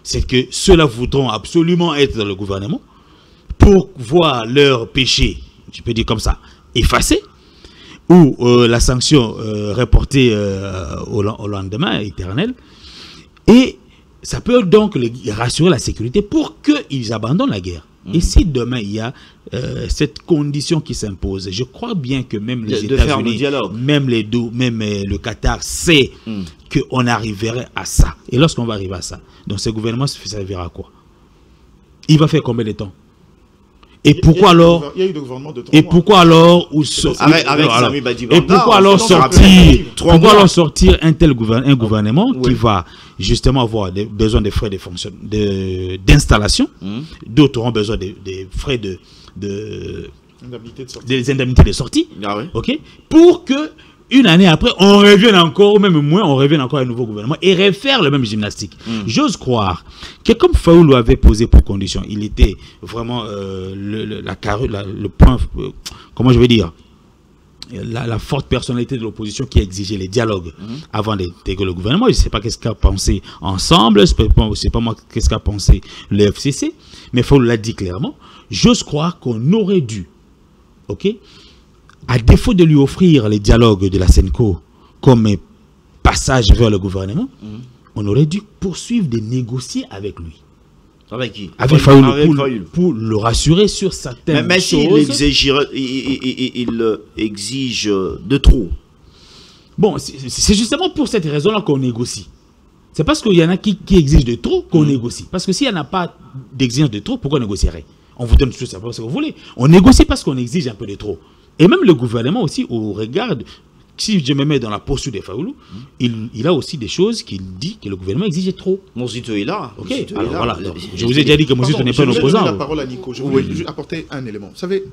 C'est que ceux-là voudront absolument être dans le gouvernement pour voir leur péché, je peux dire comme ça, effacé, ou la sanction reportée au lendemain éternel. Et ça peut donc rassurer la sécurité pour qu'ils abandonnent la guerre. Et si demain il y a cette condition qui s'impose, je crois bien que même les États-Unis, même le Qatar sait qu'on arriverait à ça. Et lorsqu'on va arriver à ça, donc ce gouvernement servira à quoi? Il va faire combien de temps? Et pourquoi alors? Il y a eu le gouvernement de 3 et mois. pourquoi alors et pourquoi alors sortir un tel gouvernement qui va justement avoir besoin des frais d'installation, d'autres auront besoin des frais des indemnités de sortie, ok, pour que une année après, on revienne encore, ou même moins, on revienne encore à un nouveau gouvernement et refaire le même gymnastique. J'ose croire que comme Fayoulou avait posé pour condition, il était vraiment le point, comment je vais dire, la forte personnalité de l'opposition qui exigeait les dialogues avant d'intégrer le gouvernement. Je ne sais pas qu'est-ce qu'a pensé Ensemble, je ne sais pas moi qu'est-ce qu'a pensé le FCC, mais Fayoulou l'a dit clairement. J'ose croire qu'on aurait dû, ok, à défaut de lui offrir les dialogues de la SENCO comme un passage vers le gouvernement, on aurait dû poursuivre de négocier avec lui. Avec qui? Avec Fayoulou, pour le rassurer sur certaines choses. Il exige de trop. Bon, c'est justement pour cette raison-là qu'on négocie. C'est parce qu'il y en a qui exigent de trop qu'on négocie. Parce que s'il n'y en a pas d'exigence de trop, pourquoi on négocierait? On vous donne tout ça parce que vous voulez. On négocie parce qu'on exige un peu de trop. Et même le gouvernement aussi, au regard, si je me mets dans la posture de Fayoulou, il a aussi des choses qu'il dit que le gouvernement exige trop. Mozito est là. Ok, alors voilà. Donc, je vous ai déjà dit que Mozito n'est pas un opposant. Je vais donner la parole à Nico. Je voulais juste apporter un élément. Vous savez,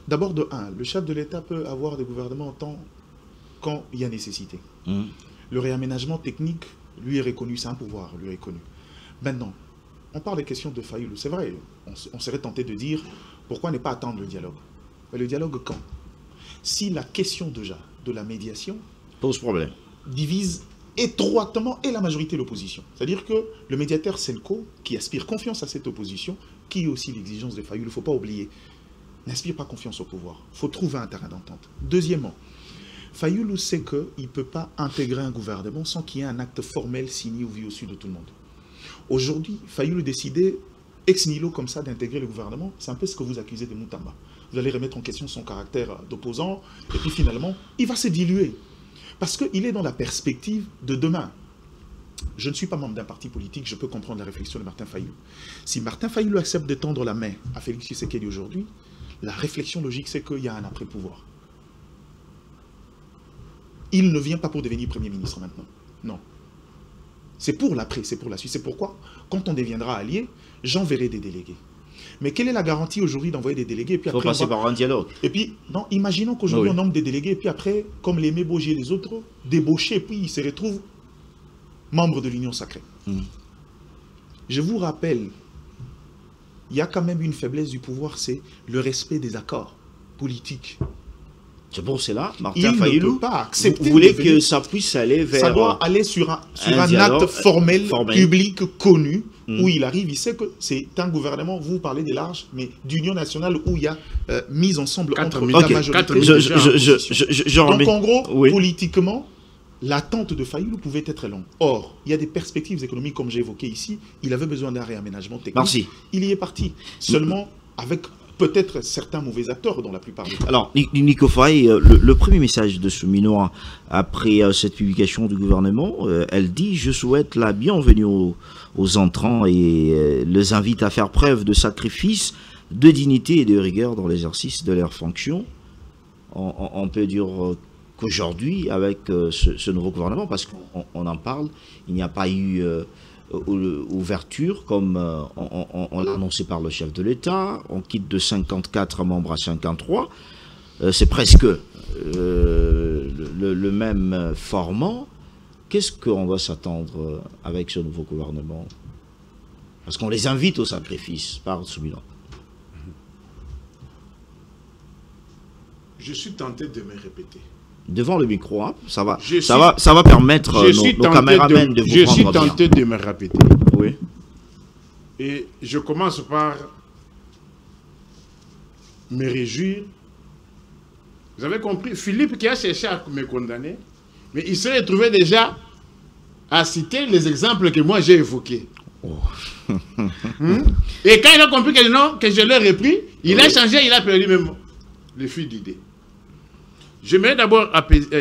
d'abord de 1, le chef de l'État peut avoir des gouvernements quand il y a nécessité. Le réaménagement technique, lui est reconnu, c'est un pouvoir, lui est reconnu. Maintenant, on parle des questions de Fayoulou. C'est vrai, on serait tenté de dire pourquoi ne pas attendre le dialogue. Mais le dialogue quand? Si la question déjà de la médiation pose problème, divise étroitement et la majorité de l'opposition. C'est-à-dire que le médiateur SENCO, qui aspire confiance à cette opposition, qui est aussi l'exigence de Fayoulou, il ne faut pas oublier, n'aspire pas confiance au pouvoir. Il faut trouver un terrain d'entente. Deuxièmement, Fayoulou sait qu'il ne peut pas intégrer un gouvernement sans qu'il y ait un acte formel signé ou vu au sud de tout le monde. Aujourd'hui, Fayoulou décidait ex nihilo comme ça d'intégrer le gouvernement. C'est un peu ce que vous accusez de Moutamba. Vous allez remettre en question son caractère d'opposant et puis finalement, il va se diluer. Parce qu'il est dans la perspective de demain. Je ne suis pas membre d'un parti politique, je peux comprendre la réflexion de Martin Fayoulou. Si Martin Fayoulou accepte de tendre la main à Félix Tshisekedi aujourd'hui, la réflexion logique, c'est qu'il y a un après-pouvoir. Il ne vient pas pour devenir Premier ministre maintenant. Non. C'est pour l'après, c'est pour la suite. C'est pourquoi, quand on deviendra allié, j'enverrai des délégués. Mais quelle est la garantie aujourd'hui d'envoyer des délégués et puis après, il faut passer par un dialogue. Et puis, non, imaginons qu'aujourd'hui on nomme des délégués et puis après, comme les Mébaugier et les autres, débauchés, et puis ils se retrouvent membres de l'Union sacrée. Je vous rappelle, il y a quand même une faiblesse du pouvoir, c'est le respect des accords politiques. C'est pour cela, Martin Fayoulou, ne peut pas accepter. Vous voulez que ça puisse aller vers... Ça doit aller sur un acte formel, public, connu, où il arrive, il sait que c'est un gouvernement, vous parlez des larges, mais d'union nationale où il y a mise ensemble entre la majorité. Donc en gros, politiquement, l'attente de Fayoulou pouvait être longue. Or, il y a des perspectives économiques, comme j'ai évoqué ici, il avait besoin d'un réaménagement technique. Merci. Il y est parti. Seulement avec... peut-être certains mauvais acteurs dans la plupart des cas. Alors, Nico Faye, le premier message de Souminoa après cette publication du gouvernement, elle dit « Je souhaite la bienvenue aux entrants et les invite à faire preuve de sacrifice, de dignité et de rigueur dans l'exercice de leurs fonctions. » On peut dire qu'aujourd'hui, avec ce nouveau gouvernement, parce qu'on en parle, il n'y a pas eu... ouverture, comme on l'a annoncé par le chef de l'État. On quitte de 54 membres à 53. C'est presque le même format. Qu'est-ce qu'on va s'attendre avec ce nouveau gouvernement? Parce qu'on les invite au sacrifice par Souminoa. Je suis tenté de me répéter. Devant le micro, hein, ça va permettre nos caméramens de vous prendre bien. Je suis tenté de me répéter. Oui. Et je commence par me réjouir. Vous avez compris, Philippe qui a cherché à me condamner, mais il s'est retrouvé déjà a cité les exemples que moi j'ai évoqués. Et quand il a compris que non, que je l'ai repris, il a changé, il a perdu même le fil d'idée. J'aimerais d'abord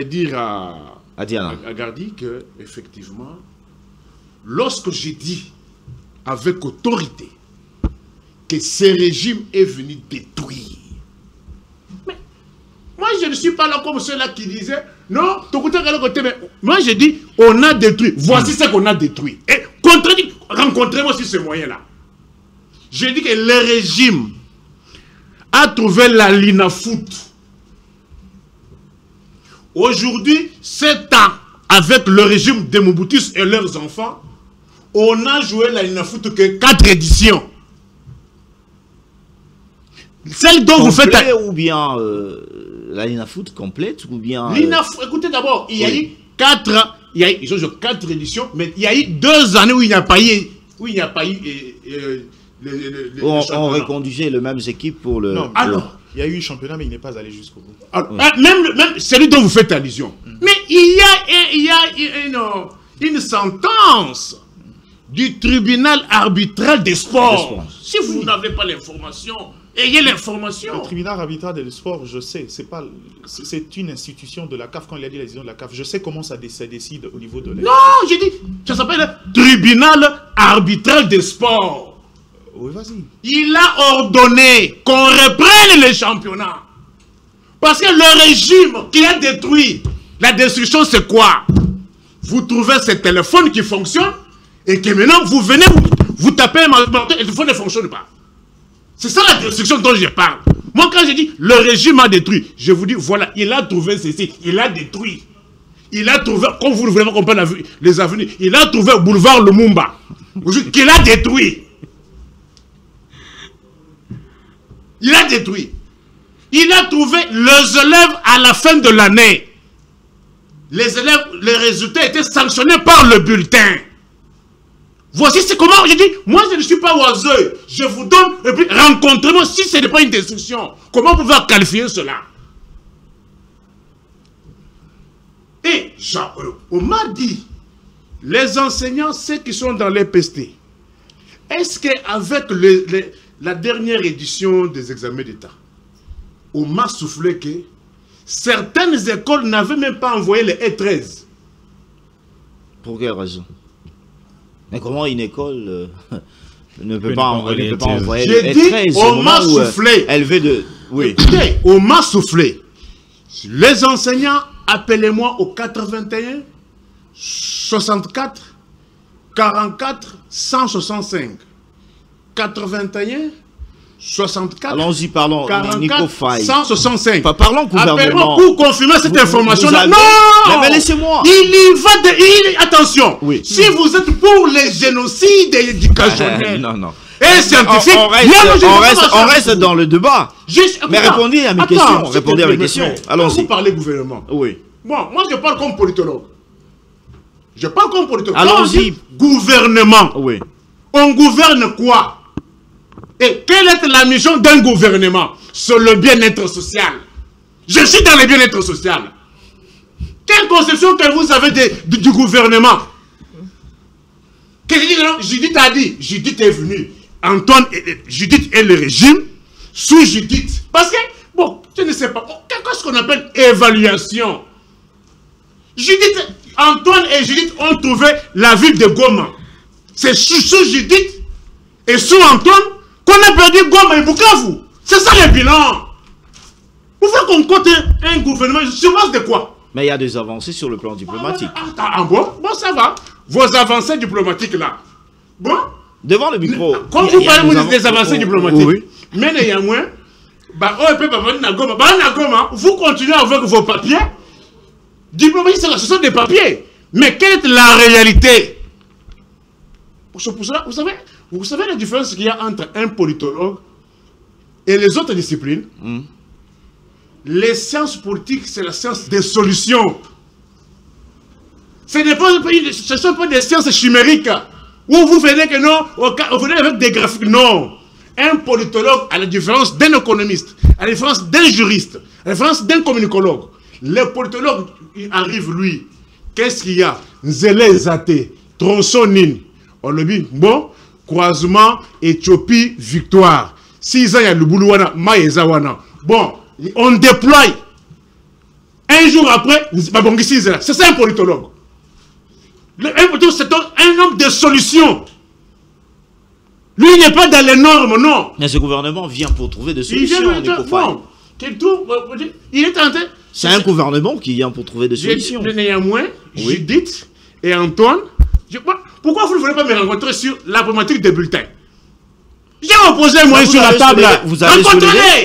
dire à Gardi que, effectivement, lorsque j'ai dit avec autorité que ce régime est venu détruire, mais moi je ne suis pas là comme ceux-là qui disaient non, mais moi je dis on a détruit, voici ce qu'on a détruit. Et rencontrez-moi sur ce moyen-là. Je dis que le régime a trouvé la Linafoot. Aujourd'hui, 7 ans avec le régime de Mobutu et leurs enfants, on a joué la Linafoot que 4 éditions. Celle dont vous faites... Ou bien la Linafoot complète, ou bien... Écoutez d'abord, il y a eu 4... Ils ont joué 4 éditions, mais il y a eu 2 années où il n'y a pas eu... on reconduisait les mêmes équipes pour le... Non, alors, il y a eu le championnat, mais il n'est pas allé jusqu'au bout. Alors, même celui dont vous faites allusion. Mais il y a une sentence du tribunal arbitral des sports. Si vous n'avez pas l'information, ayez l'information. Le tribunal arbitral des sports, je sais, c'est une institution de la CAF. Quand il a dit la décision de la CAF, je sais comment ça décide au niveau de la... Non, j'ai dit, ça s'appelle tribunal arbitral des sports. Oui, vas-y. Il a ordonné qu'on reprenne les championnats. Parce que le régime qui a détruit, la destruction c'est quoi? Vous trouvez ce téléphone qui fonctionne et que maintenant vous venez, vous tapez et le téléphone ne fonctionne pas. C'est ça la destruction dont je parle. Moi quand je dis le régime a détruit, je vous dis voilà, il a trouvé ceci, il a détruit. Il a trouvé, comme vous ne voulez pas comprendre les avenues, il a trouvé boulevard Lumumba, qu'il a détruit. Il a détruit. Il a trouvé les élèves à la fin de l'année. Les élèves, les résultats étaient sanctionnés par le bulletin. Voici c'est comment je dis, moi je ne suis pas oiseux. Je vous donne, et puis rencontrez-moi si ce n'est pas une destruction. Comment vous pouvez qualifier cela? Et on m'a dit, les enseignants, ceux qui sont dans les PST, est-ce qu'avec la dernière édition des examens d'État, on m'a soufflé que certaines écoles n'avaient même pas envoyé les E13. Pour quelle raison? Mais comment une école ne peut pas envoyer les E13? J'ai dit, on m'a soufflé. Oui. Écoutez, on m'a soufflé. Les enseignants, appelez-moi au 81 64 44 165. 81 64. Allons-y, parlons. 44 165. Parlons gouvernement. Pour confirmer cette information. Non. Mais laissez-moi. Il y va attention. Oui. Si vous êtes pour les génocides éducationnels. Non. Et scientifiques. On reste dans le débat. Mais répondez à mes questions. Répondez à mes questions. Allons-y. Vous parlez gouvernement. Oui. Moi, je parle comme politologue. Je parle comme politologue. Allons-y. Gouvernement. Oui. On gouverne quoi? Et quelle est la mission d'un gouvernement? Sur le bien-être social. Je suis dans le bien-être social. Quelle conception que vous avez du gouvernement? Judith a dit, Judith est venue. Antoine, Judith et le régime sous Judith. Parce que, bon, je ne sais pas, qu'est-ce qu'on appelle évaluation? Judith, Antoine et Judith ont trouvé la ville de Goma. C'est sous Judith et sous Antoine qu'on a perdu Goma et Bukavu. C'est ça le bilan. Vous voulez qu'on compte un gouvernement sur base de quoi? Mais il y a des avancées sur le plan diplomatique. Bon, ça va. Vos avancées diplomatiques là. Bon. Devant le micro. Comme vous parlez des avancées diplomatiques. Oui. Mais néanmoins, vous continuez avec vos papiers. Diplomatie, ce sont des papiers. Mais quelle est la réalité? Pour cela, vous savez la différence qu'il y a entre un politologue et les autres disciplines? Les sciences politiques, c'est la science des solutions. Ce ne sont pas des sciences chimériques où vous venez que non, vous venez avec des graphiques. Non. Un politologue, à la différence d'un économiste, à la différence d'un juriste, à la différence d'un communicologue, le politologue, il arrive lui qu'est-ce qu'il y a? Nzele Zate, tronçonnine. On le dit, bon, croisement, Éthiopie, victoire. 6 ans, il y a le Boulouana, Maïzawana. Bon, on déploie. Un jour après, c'est ça un politologue. Un politologue, c'est un homme de solutions. Lui, il n'est pas dans les normes, non. Mais ce gouvernement vient pour trouver des solutions. Il est tenté. C'est un gouvernement qui vient pour trouver des solutions. Néanmoins, Judith et Antoine, pourquoi vous ne voulez pas me rencontrer sur la problématique des bulletins? J'ai opposé moi sur la table.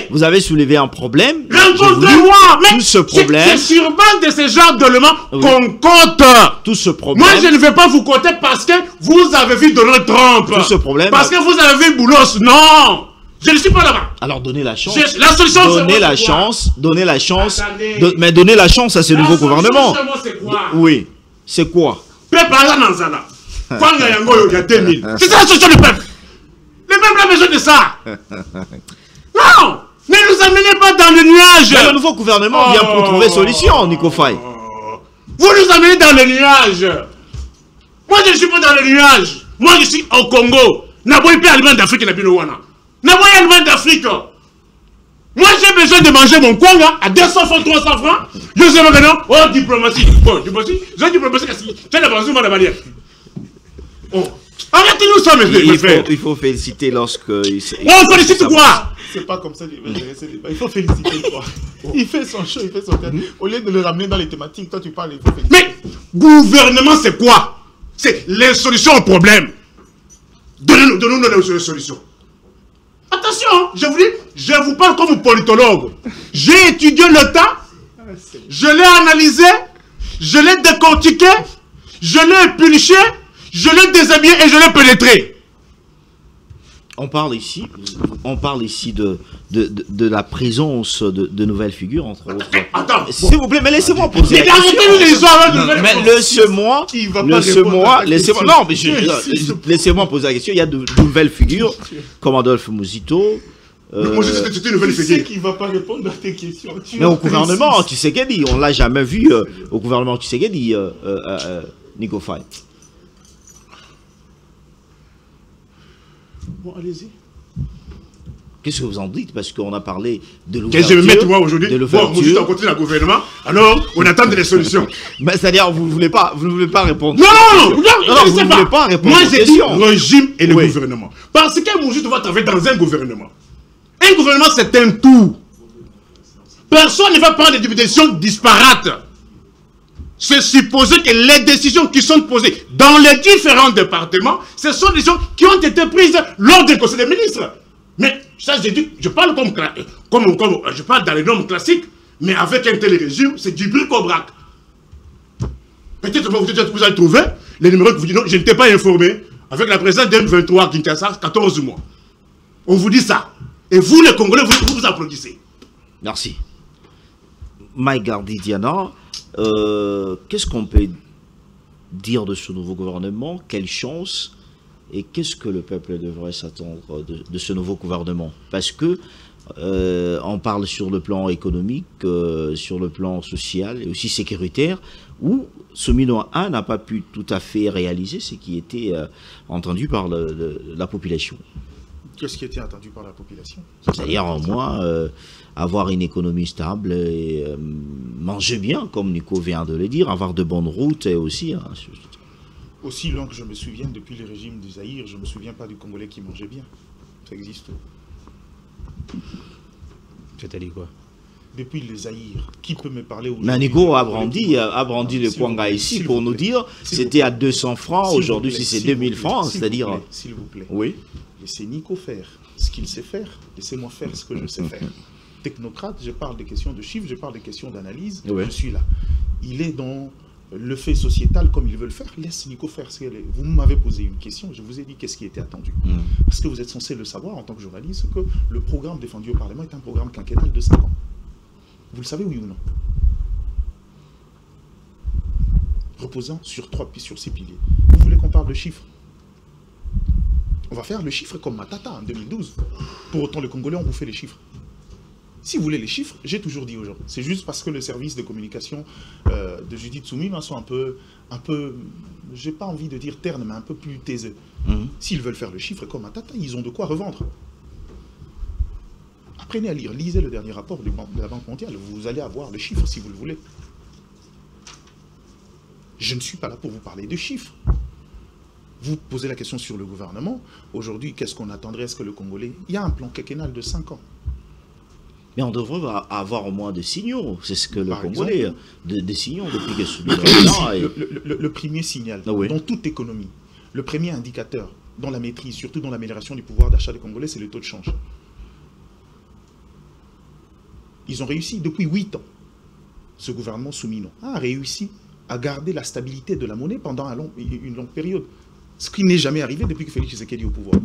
Vous avez soulevé un problème. Rencontrez-moi. Mais tout ce problème. C'est sur base de ce genre d'éléments qu'on compte. Tout ce problème. Moi, je ne vais pas vous compter parce que vous avez vu Donald Trump. Tout ce problème. Parce que vous avez vu Boulos. Non. Je ne suis pas là-bas. Alors donnez la chance. La solution, donnez la chance. Donnez la chance. Mais donnez la chance à ce nouveau gouvernement. C'est quoi? Oui. C'est quoi? Peuple à Nanzala. Il y a 2000. C'est ça la solution du peuple. Le peuple a besoin de ça. Non. Ne nous amenez pas dans le nuage. Mais le nouveau gouvernement vient pour trouver solution, Nico Faye. Vous nous amenez dans le nuage. Moi, je ne suis pas dans le nuage. Moi, je suis au Congo. N'aboye pas aliment d'Afrique. N'aboye aliment d'Afrique. Moi, j'ai besoin de manger mon kwanga à 200 francs, 300 francs. Je sais pas que non. Oh, diplomatie. Bon, diplomatie. J'ai diplomatie. J'ai la de la manière. Oh. Arrêtez-nous ça, monsieur. Il faut féliciter lorsque... On félicite quoi? C'est pas comme ça il faut féliciter quoi. Il fait son show, il fait son théâtre. Au lieu de le ramener dans les thématiques, toi tu parles, il faut féliciter. Mais, gouvernement c'est quoi? C'est les solutions au problème. Donnez-nous les solutions. Attention, je vous dis, je vous parle comme politologue. J'ai étudié le temps, je l'ai analysé, je l'ai décortiqué, je l'ai épluché, je l'ai déshabillé et je l'ai pénétré. On parle ici de la présence de nouvelles figures, entre autres. Attends, s'il vous plaît, mais laissez-moi poser la question. Laissez-moi poser la question. Il y a de nouvelles figures, comme Adolphe Mouzito. C'était une nouvelle figure. Qui ne va pas répondre à tes questions. Mais au gouvernement Tshisekedi, on ne l'a jamais vu au gouvernement Tshisekedi, Nico Faye. Bon, allez-y. Qu'est-ce que vous en dites? Parce qu'on a parlé de l'ouverture. Qu'est-ce que je vais mettre moi aujourd'hui? Bon, moi, juste en continue le gouvernement. Alors, on attend des solutions. C'est-à-dire, vous ne voulez pas répondre. Non, vous ne voulez pas répondre. Moi, j'ai dit régime et le gouvernement. Parce que Moujit va travailler dans un gouvernement. Un gouvernement, c'est un tout. Personne ne va prendre des décisions disparates. C'est supposé que les décisions qui sont posées dans les différents départements, ce sont des décisions qui ont été prises lors du Conseil des ministres. Mais ça, je parle je parle dans les normes classiques, mais avec un tel régime, c'est du bric-au-brac. Peut-être que vous allez trouver les numéros que vous dites non, je n'étais pas informé. Avec la présence d'M23 Kinshasa, 14 mois. On vous dit ça. Et vous, les Congolais, vous applaudissez. Merci. Maïgardi Diana. Qu'est-ce qu'on peut dire de ce nouveau gouvernement? Quelle chance? Et qu'est-ce que le peuple devrait s'attendre de ce nouveau gouvernement? Parce que on parle sur le plan économique, sur le plan social et aussi sécuritaire, où Somino 1 n'a pas pu tout à fait réaliser ce qui était entendu par la population. Qu'est-ce qui était attendu par la population? C'est-à-dire, au moins, avoir une économie stable et manger bien, comme Nico vient de le dire, avoir de bonnes routes et aussi... Aussi long que je me souvienne, depuis le régime du Zaïre, je ne me souviens pas du Congolais qui mangeait bien. Ça existe. C'est-à-dire quoi? Depuis le Zaïre, qui peut me parler aujourd'hui? Mais Nico a brandi le Kwanga ici pour nous dire c'était à 200 francs, aujourd'hui si c'est 2000 francs, c'est-à-dire... S'il vous plaît. Oui. Laissez Nico faire ce qu'il sait faire. Laissez-moi faire ce que je sais faire. Technocrate, je parle des questions de chiffres, je parle des questions d'analyse, je suis là. Il est dans le fait sociétal comme il veut le faire, laisse Nico faire. Vous m'avez posé une question, je vous ai dit qu'est-ce qui était attendu. Parce que vous êtes censé le savoir en tant que journaliste, que le programme défendu au Parlement est un programme quinquennal de 5 ans. Vous le savez, oui ou non? Reposant sur 6 piliers. Vous voulez qu'on parle de chiffres? On va faire le chiffre comme Matata en 2012. Pour autant, les Congolais ont bouffé les chiffres. Si vous voulez les chiffres, j'ai toujours dit aux gens, c'est juste parce que le service de communication de Judith Soumine sont un peu, j'ai pas envie de dire terne, mais un peu plus taiseux. S'ils veulent faire le chiffre comme Matata, ils ont de quoi revendre. Apprenez à lire, lisez le dernier rapport de la Banque mondiale, vous allez avoir le chiffre si vous le voulez. Je ne suis pas là pour vous parler de chiffres. Vous posez la question sur le gouvernement. Aujourd'hui, qu'est-ce qu'on attendrait? Est-ce que le Congolais... Il y a un plan quinquennal de 5 ans. Mais on devrait avoir au moins des signaux. C'est ce que le Congolais... Des signaux depuis que celui-là... Le premier signal, dans toute économie, le premier indicateur dans la maîtrise, surtout dans l'amélioration du pouvoir d'achat des Congolais, c'est le taux de change. Ils ont réussi depuis 8 ans. Ce gouvernement Soumino a réussi à garder la stabilité de la monnaie pendant une longue période. Ce qui n'est jamais arrivé depuis que Félix Tshisekedi est au pouvoir.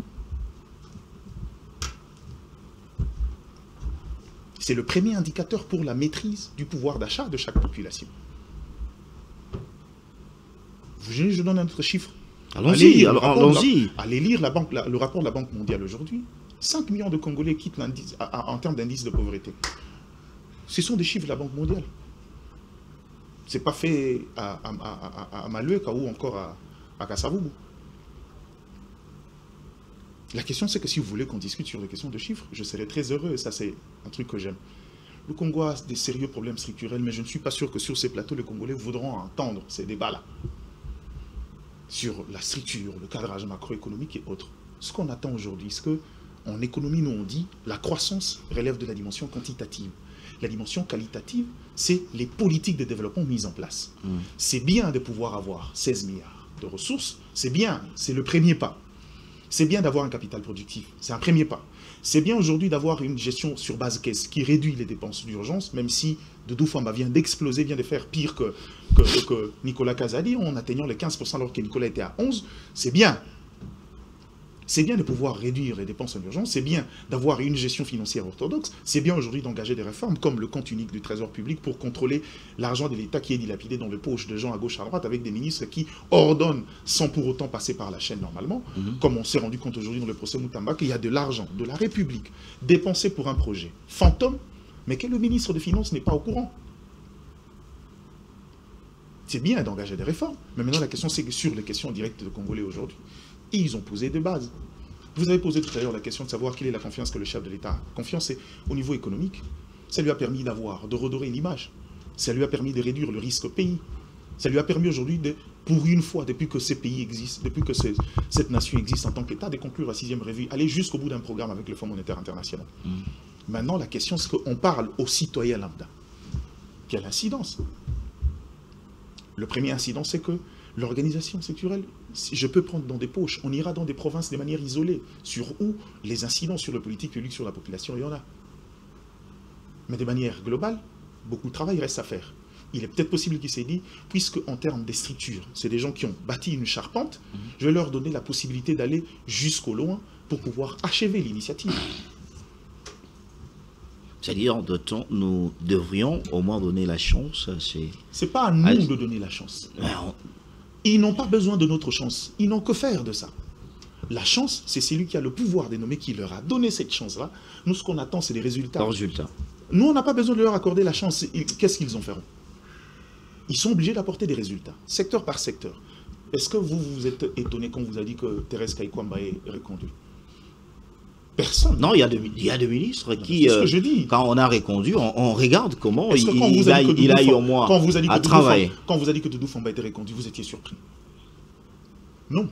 C'est le premier indicateur pour la maîtrise du pouvoir d'achat de chaque population. Je donne un autre chiffre. Allons-y, allons-y. Allez lire le rapport de la Banque mondiale aujourd'hui. 5 millions de Congolais quittent l'indice en termes d'indice de pauvreté. Ce sont des chiffres de la Banque mondiale. Ce n'est pas fait à Malueka ou encore à Kasavubu. La question, c'est que si vous voulez qu'on discute sur des questions de chiffres, je serais très heureux, et ça, c'est un truc que j'aime. Le Congo a des sérieux problèmes structurels, mais je ne suis pas sûr que sur ces plateaux, les Congolais voudront entendre ces débats-là. Sur la structure, le cadrage macroéconomique et autres. Ce qu'on attend aujourd'hui, c'est qu'en économie, nous, on dit la croissance relève de la dimension quantitative. La dimension qualitative, c'est les politiques de développement mises en place. C'est bien de pouvoir avoir 16 milliards de ressources, c'est bien, c'est le premier pas. C'est bien d'avoir un capital productif, c'est un premier pas. C'est bien aujourd'hui d'avoir une gestion sur base caisse qui réduit les dépenses d'urgence, même si Doudou Famba vient d'exploser, vient de faire pire que Nicolas Kazadi en atteignant les 15% alors que Nicolas était à 11%. C'est bien. C'est bien de pouvoir réduire les dépenses en urgence, c'est bien d'avoir une gestion financière orthodoxe, c'est bien aujourd'hui d'engager des réformes comme le compte unique du Trésor public pour contrôler l'argent de l'État qui est dilapidé dans les poches de gens à gauche à droite avec des ministres qui ordonnent sans pour autant passer par la chaîne normalement, comme on s'est rendu compte aujourd'hui dans le procès Moutamba qu'il y a de l'argent de la République dépensé pour un projet fantôme, mais que le ministre des Finances n'est pas au courant. C'est bien d'engager des réformes, mais maintenant la question c'est que sur les questions directes de Congolais aujourd'hui, ils ont posé des bases. Vous avez posé tout à l'heure la question de savoir quelle est la confiance que le chef de l'État a. Confiance, c'est au niveau économique. Ça lui a permis de redorer l'image. Ça lui a permis de réduire le risque pays. Ça lui a permis aujourd'hui, pour une fois, depuis que ces pays existent, depuis que cette nation existe en tant qu'État, de conclure la 6e revue, aller jusqu'au bout d'un programme avec le Fonds monétaire international. Maintenant, la question, c'est qu'on parle aux citoyens lambda. Quelle incidence? Le premier incident, c'est que l'organisation sectorielle, je peux prendre dans des poches, on ira dans des provinces de manière isolée, sur où les incidents sur la politique publique, sur la population, il y en a. Mais de manière globale, beaucoup de travail reste à faire. Il est peut-être possible qu'il s'est dit, puisque en termes des structures, c'est des gens qui ont bâti une charpente, je vais leur donner la possibilité d'aller jusqu'au loin pour pouvoir achever l'initiative. C'est-à-dire, nous devrions au moins donner la chance. C'est pas à nous de donner la chance. Ils n'ont pas besoin de notre chance. Ils n'ont que faire de ça. La chance, c'est celui qui a le pouvoir de nommer qui leur a donné cette chance-là. Nous, ce qu'on attend, c'est des résultats. Nous, on n'a pas besoin de leur accorder la chance. Qu'est-ce qu'ils en feront? Ils sont obligés d'apporter des résultats, secteur par secteur. Est-ce que vous êtes étonné quand on vous a dit que Thérèse Kaikwamba est reconduite? Personne. Non, il y a des ministres qui, quand on a reconduit, on regarde comment il aille au moins à travailler. Quand on vous a dit que Doudou Famba était reconduit, vous étiez surpris? Non.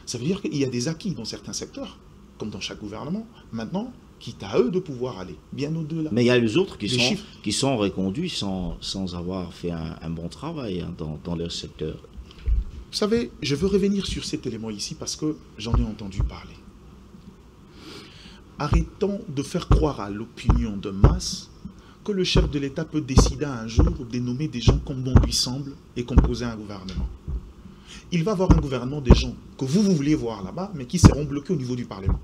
Ça veut dire qu'il y a des acquis dans certains secteurs, comme dans chaque gouvernement. Maintenant, quitte à eux de pouvoir aller bien au-delà. Mais il y a les autres qui sont reconduits sans avoir fait un bon travail dans leur secteur. Vous savez, je veux revenir sur cet élément ici parce que j'en ai entendu parler. Arrêtons de faire croire à l'opinion de masse que le chef de l'État peut décider un jour de nommer des gens comme bon lui semble et composer un gouvernement. Il va avoir un gouvernement des gens que vous voulez voir là-bas, mais qui seront bloqués au niveau du Parlement.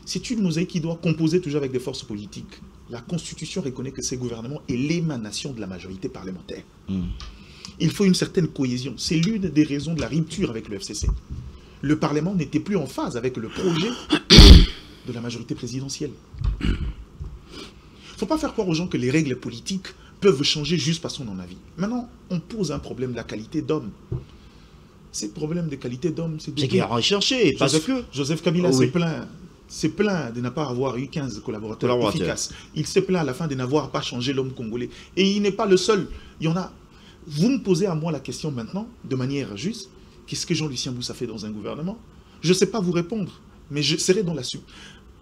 C'est une mosaïque qui doit composer toujours avec des forces politiques. La Constitution reconnaît que ces gouvernements est l'émanation de la majorité parlementaire. Il faut une certaine cohésion. C'est l'une des raisons de la rupture avec le FCC. Le Parlement n'était plus en phase avec le projet de la majorité présidentielle. ne faut pas faire croire aux gens que les règles politiques peuvent changer juste parce qu'on en a envie. Maintenant, on pose un problème de la qualité d'homme. C'est le problème de qualité d'homme. C'est qu'il y a recherché, parce que... Joseph Kabila s'est plaint de n'avoir avoir eu 15 collaborateurs efficaces. Il s'est plaint à la fin de n'avoir pas changé l'homme congolais. Et il n'est pas le seul. Il y en a. Vous me posez à moi la question maintenant, de manière juste, qu'est-ce que Jean-Lucien Boussa fait dans un gouvernement? Je ne sais pas vous répondre, mais je serai dans la...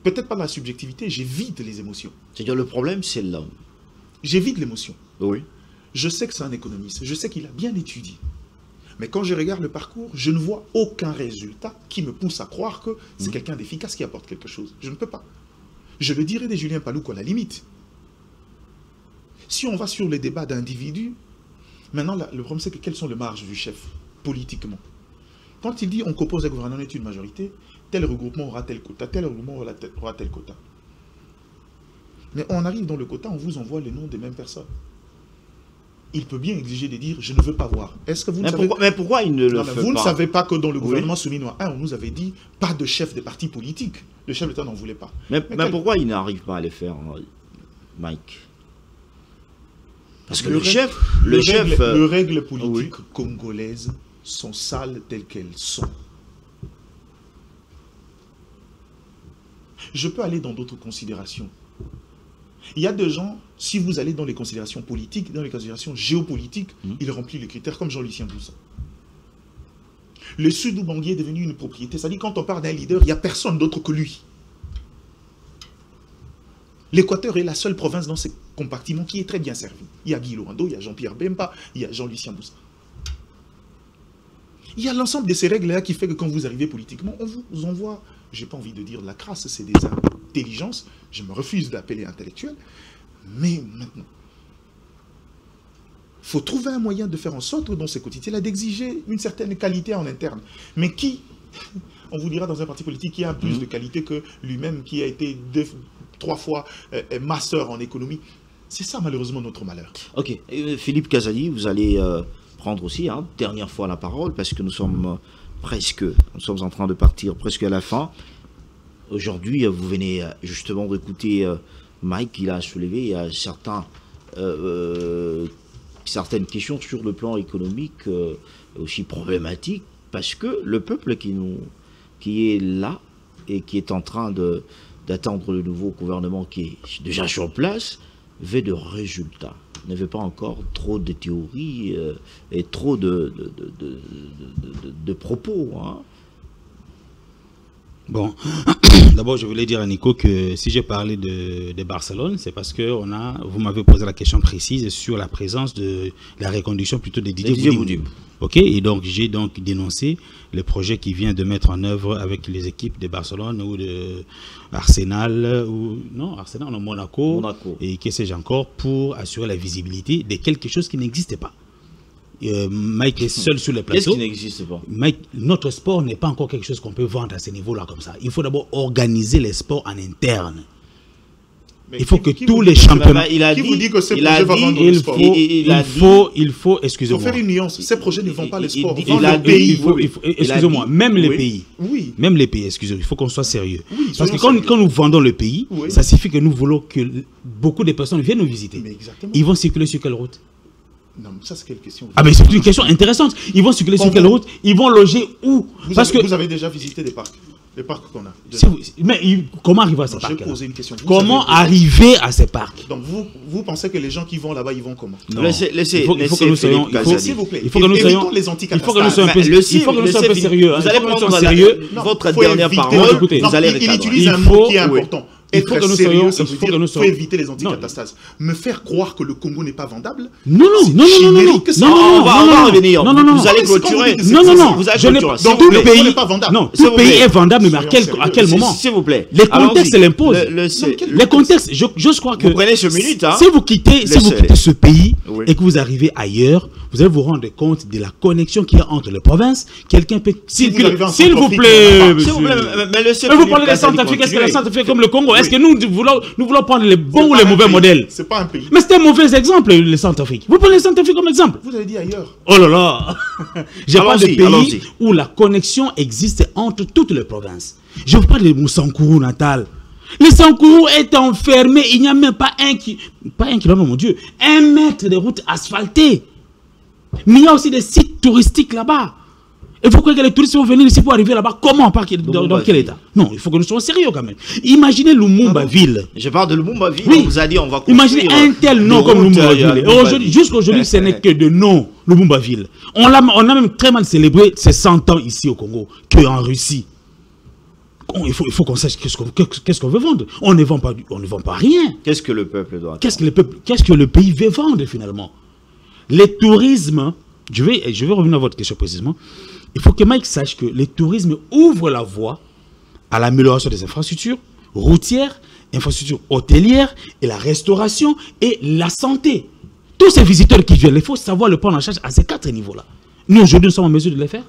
Peut-être pas dans la subjectivité, j'évite les émotions. C'est-à-dire le problème, c'est l'homme. J'évite l'émotion. Oui. Je sais que c'est un économiste, je sais qu'il a bien étudié. Mais quand je regarde le parcours, je ne vois aucun résultat qui me pousse à croire que c'est quelqu'un d'efficace qui apporte quelque chose. Je ne peux pas. Je le dirais de Julien Paloukou à la limite. Si on va sur les débats d'individus, maintenant, le problème, c'est que quelles sont les marges du chef, politiquement? Quand il dit on compose un gouvernement est une majorité, tel regroupement aura tel quota, tel regroupement aura tel quota. Mais on arrive dans le quota, on vous envoie les noms des mêmes personnes. Il peut bien exiger de dire je ne veux pas voir. Est-ce que vous ne savez pas? Mais pourquoi il ne le fait pas? Vous ne savez pas que dans le gouvernement Souminois 1, on nous avait dit pas de chef des partis politiques. Le chef d'État n'en voulait pas. Mais pourquoi il n'arrive pas à les faire, Mike? Parce que les règles politiques congolaises sont sales telles qu'elles sont. Je peux aller dans d'autres considérations. Il y a des gens, si vous allez dans les considérations politiques, dans les considérations géopolitiques, il remplit les critères comme Jean-Lucien Boussa. Le Sud-Oubangi est devenu une propriété. C'est-à-dire quand on parle d'un leader, il n'y a personne d'autre que lui. L'Équateur est la seule province dans ces compartiments qui est très bien servie. Il y a Guy Lorando, il y a Jean-Pierre Bemba, il y a Jean-Lucien Boussa. Il y a l'ensemble de ces règles-là qui fait que quand vous arrivez politiquement, on vous envoie, je n'ai pas envie de dire de la crasse, c'est des intelligences, je me refuse d'appeler intellectuel, mais maintenant, il faut trouver un moyen de faire en sorte dans ces quotidiens-là d'exiger une certaine qualité en interne. Mais qui, on vous dira dans un parti politique qui a plus de qualité que lui-même, qui a été 3 fois master en économie. C'est ça malheureusement notre malheur. Ok, Philippe Kazadi, vous allez prendre aussi dernière fois la parole parce que nous sommes en train de partir presque à la fin. Aujourd'hui, vous venez justement d'écouter Mike, il a soulevé, il y a certaines questions sur le plan économique aussi problématiques parce que le peuple qui est là et qui est en train d'attendre le nouveau gouvernement qui est déjà sur place veut de résultats. Ne veut pas encore trop de théories et trop de propos. Bon, d'abord je voulais dire à Nico que si j'ai parlé de Barcelone, c'est parce que vous m'avez posé la question précise sur la présence de la reconduction plutôt de Didier Boudimou. Ok, et donc j'ai dénoncé le projet qui vient de mettre en œuvre avec les équipes de Barcelone ou de Arsenal ou Monaco et que sais-je encore pour assurer la visibilité de quelque chose qui n'existait pas. Mike est seul sur le plateau. Qu'est-ce qui n'existe pas? Mike, notre sport n'est pas encore quelque chose qu'on peut vendre à ce niveau-là comme ça. Il faut d'abord organiser les sports en interne. Mais il faut que tous les championnats... Qui vous dit que ces projets vont vendre le sport? Il faut, excusez-moi. Il faut faire une nuance. Ces projets ne vendent pas le sport. Ils vendent le pays. Excusez-moi, même les pays. Oui. Même les pays, excusez-moi. Il faut qu'on soit sérieux. Oui, parce que quand nous vendons le pays, ça signifie que nous voulons que beaucoup de personnes viennent nous visiter. Ils vont circuler sur quelle route? Non, mais ça c'est quelle question? Ah mais c'est une question intéressante. Ils vont circuler sur quelle route? Ils vont loger où? Vous avez déjà visité des parcs? Les parcs qu'on a. Mais comment arriver à ces parcs? Je vais poser une question. Comment arriver à ces parcs? Donc vous pensez que les gens qui vont là-bas, ils vont comment? Non. Il faut que nous soyons... S'il vous plaît. Il faut que nous soyons... les anticatastas. Il faut que nous soyons un peu sérieux. Vous allez prendre votre dernière parole. Vous allez il utilise un mot qui est important. Il faut que nous soyons... éviter les anticatastases. Me faire croire que le Congo n'est pas vendable? Non. On va revenir. Vous allez clôturer. Non. Tout pays est vendable, mais à quel moment? S'il vous plaît. Les contextes l'imposent. Les contextes, je crois que... Vous prenez ce minute. Si vous quittez ce pays et que vous arrivez ailleurs, vous allez vous rendre compte de la connexion qu'il y a entre les provinces. Quelqu'un peut... S'il vous plaît, mais vous parlez des Centrafrique. Est-ce que la Centrafrique est comme le Congo? Est-ce que nous voulons prendre les bons ou les mauvais modèles? C'est pas un pays. Mais c'est un mauvais exemple, le Centrafrique. Vous prenez le Centrafrique comme exemple. Vous avez dit ailleurs. Oh là là. J'ai pas de pays où la connexion existe entre toutes les provinces. Je vous parle de Moussankourou natal. Le Sankourou est enfermé, il n'y a même pas un kilomètre, mon Dieu, 1 mètre de route asphaltée. Mais il y a aussi des sites touristiques là-bas. Il faut que les touristes vont venir ici pour arriver là-bas. Comment? Dans quel état? Non, il faut que nous soyons sérieux quand même. Imaginez Lumumba-Ville. Je parle de Lumumba-Ville. Oui. On vous a dit on va construire. Imaginez un tel nom comme Lumumba-Ville. Jusqu'aujourd'hui, ce n'est que de nom, Lumumba-Ville. On a même très mal célébré ses 100 ans ici au Congo qu'en Russie. Il faut qu'on sache qu'est-ce qu'on veut vendre. On ne vend pas rien. Qu'est-ce que le peuple doit attendre? Qu'est-ce que le pays veut vendre finalement? Les tourismes, je vais revenir à votre question précisément. Il faut que Mike sache que les tourismes ouvrent la voie à l'amélioration des infrastructures routières, infrastructures hôtelières et la restauration et la santé. Tous ces visiteurs qui viennent, il faut savoir le prendre en charge à ces 4 niveaux-là. Nous, aujourd'hui, nous sommes en mesure de les faire.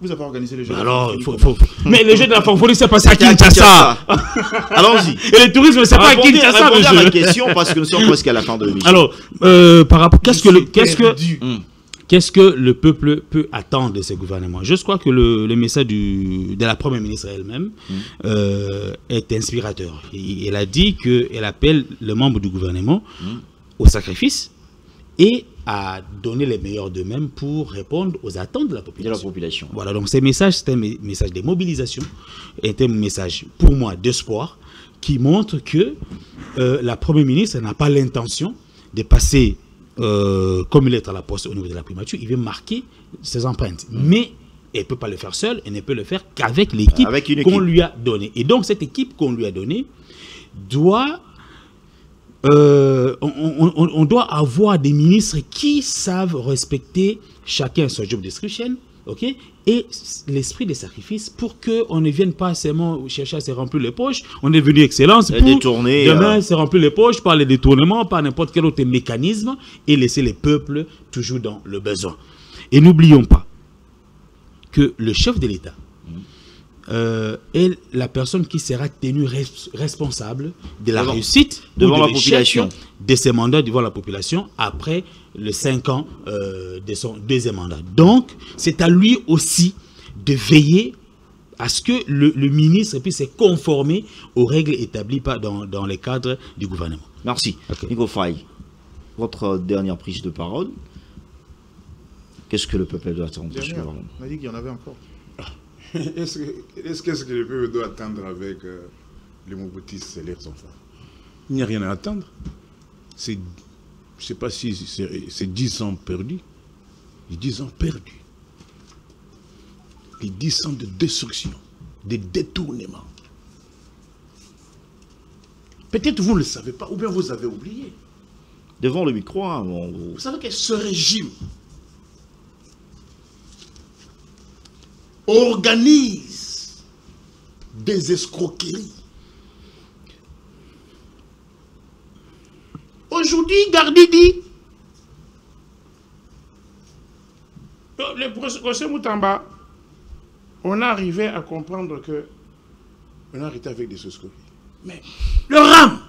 Vous avez organisé les Jeux. Alors, il faut... Mais les Jeux de la francophonie, c'est passé à Kinshasa. Allons-y. Et le tourisme, c'est pas à Kinshasa. Répondez à ma question parce que nous sommes presque à la fin de l'émission. Alors, par rapport, qu'est-ce que le peuple peut attendre de ce gouvernement? Je crois que le message de la première ministre elle-même est inspirateur. Elle a dit qu'elle appelle les membres du gouvernement au sacrifice et à donner les meilleurs d'eux-mêmes pour répondre aux attentes de la population. Voilà, donc ces messages, c'est un message de mobilisation, est un message pour moi d'espoir qui montre que la première ministre n'a pas l'intention de passer comme lettre à la poste au niveau de la primature. Il veut marquer ses empreintes. Mais elle ne peut pas le faire seule, elle ne peut le faire qu'avec l'équipe qu'on lui a donnée. Et donc cette équipe qu'on lui a donnée doit... on doit avoir des ministres qui savent respecter chacun son job description, ok, et l'esprit des sacrifices pour qu'on ne vienne pas seulement chercher à se remplir les poches. On est venu excellence pour demain se remplir les poches par les détournements, par n'importe quel autre mécanisme et laisser les peuples toujours dans le besoin. Et n'oublions pas que le chef de l'État est la personne qui sera tenue responsable de la réussite devant la population de ses mandats devant la population après les 5 ans de son deuxième mandat. Donc, c'est à lui aussi de veiller à ce que le ministre puisse se conformer aux règles établies dans les cadres du gouvernement. Merci. Okay. Nico Faye, votre dernière prise de parole. Qu'est-ce que le peuple doit attendre? On a dit qu'il y en avait encore. Qu'est-ce que le peuple doit attendre avec les Mobutistes et leurs enfants? Il n'y a rien à attendre. Je ne sais pas si c'est 10 ans perdus. Les 10 ans perdus. Les 10 ans de destruction, de détournement. Peut-être vous ne le savez pas, ou bien vous avez oublié. Devant le micro, hein, vous savez que ce régime organise des escroqueries. Aujourd'hui, Gardi dit, le procès Moutamba, on a arrivé à comprendre que on a arrêté avec des escroqueries. Mais le RAM,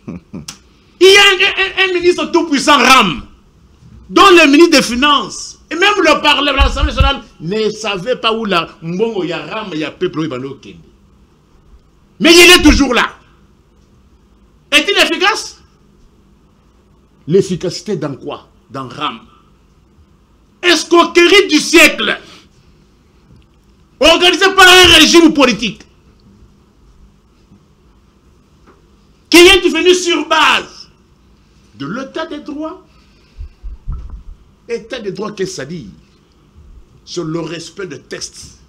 il y a un ministre tout-puissant RAM, dont le ministre des Finances, et même le Parlement, l'Assemblée nationale, ne savait pas où la Mbongo, il y a RAM, il y a peuple, il y a Kende. Mais il est toujours là. Est-il efficace? L'efficacité dans quoi? Dans RAM. Escroquerie du siècle. Organisée par un régime politique. Qui est devenu sur base de l'état des droits. État des droits, qu'est-ce que ça dit? Sur le respect des textes,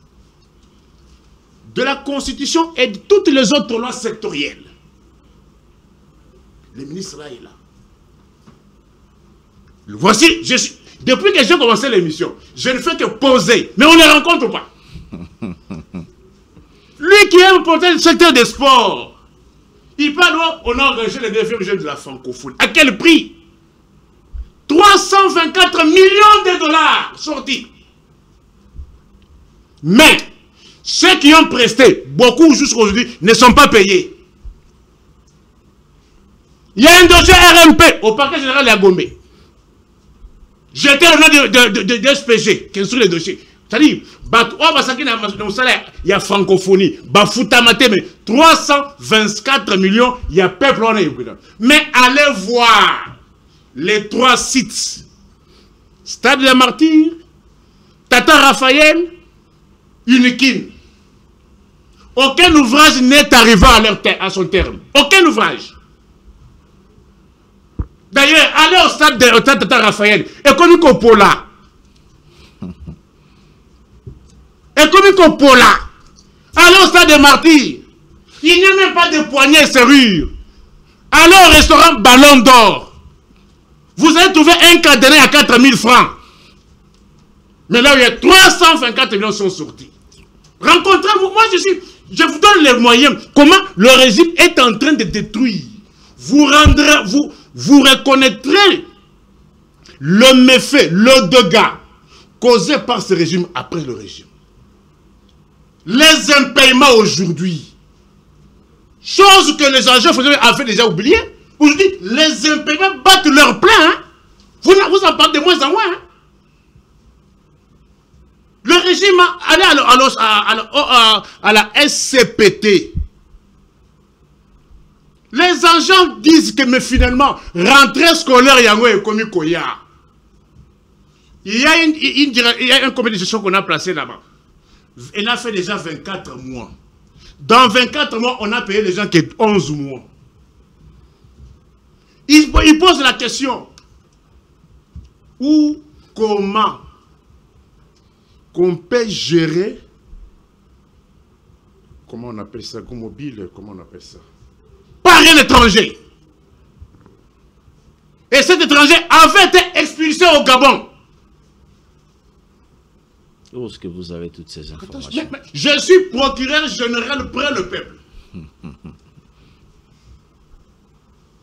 de la Constitution et de toutes les autres lois sectorielles. Le ministre là est là. Voici, depuis que j'ai commencé l'émission, je ne fais que poser, mais on ne les rencontre pas. Lui qui aime porter le secteur des sports, il parle, on a engagé les défis jeunes de la francophonie. À quel prix? 324 millions de dollars sortis. Mais, ceux qui ont presté, beaucoup jusqu'à aujourd'hui, ne sont pas payés. Il y a un dossier RMP au parquet général de Gombe. J'étais au nom de SPG qui instruit les dossiers. C'est-à-dire, il y a francophonie, mais 324 millions, il y a peuple. Mais allez voir les 3 sites. Stade des Martyrs, Tata Raphaël, Unikin. Aucun ouvrage n'est arrivé à son terme. Aucun ouvrage. D'ailleurs, allez au stade de Tata Raphaël, économique au Pola. Économique au Pola. Allez au stade des Martyrs. Il n'y a même pas de poignée serrure. Allez au restaurant Ballon d'Or. Vous allez trouver un cadenas à 4 000 francs. Mais là, il y a 324 millions qui sont sortis. Rencontrez-vous. Moi, je vous donne les moyens. Comment le régime est en train de détruire. Vous reconnaîtrez le méfait, le dégât causé par ce régime après le régime. Les impayements aujourd'hui. Chose que les agents avaient déjà oublié. Aujourd'hui, les impayements battent leur plein. Hein? Vous en parlez de moins en moins. Hein? Le régime allait à la SCPT. Les agents disent que, mais finalement, rentrée scolaire, il y a un commis Koya. Il y a un comité de gestion qu'on a placé là-bas. Il a fait déjà 24 mois. Dans 24 mois, on a payé les gens qui ont 11 mois. Il pose la question. Où, comment qu'on peut gérer, comment on appelle ça, comme mobile, comment on appelle ça, par un étranger. Et cet étranger avait été expulsé au Gabon. Où est-ce que vous avez toutes ces informations? Je suis procureur général près le peuple.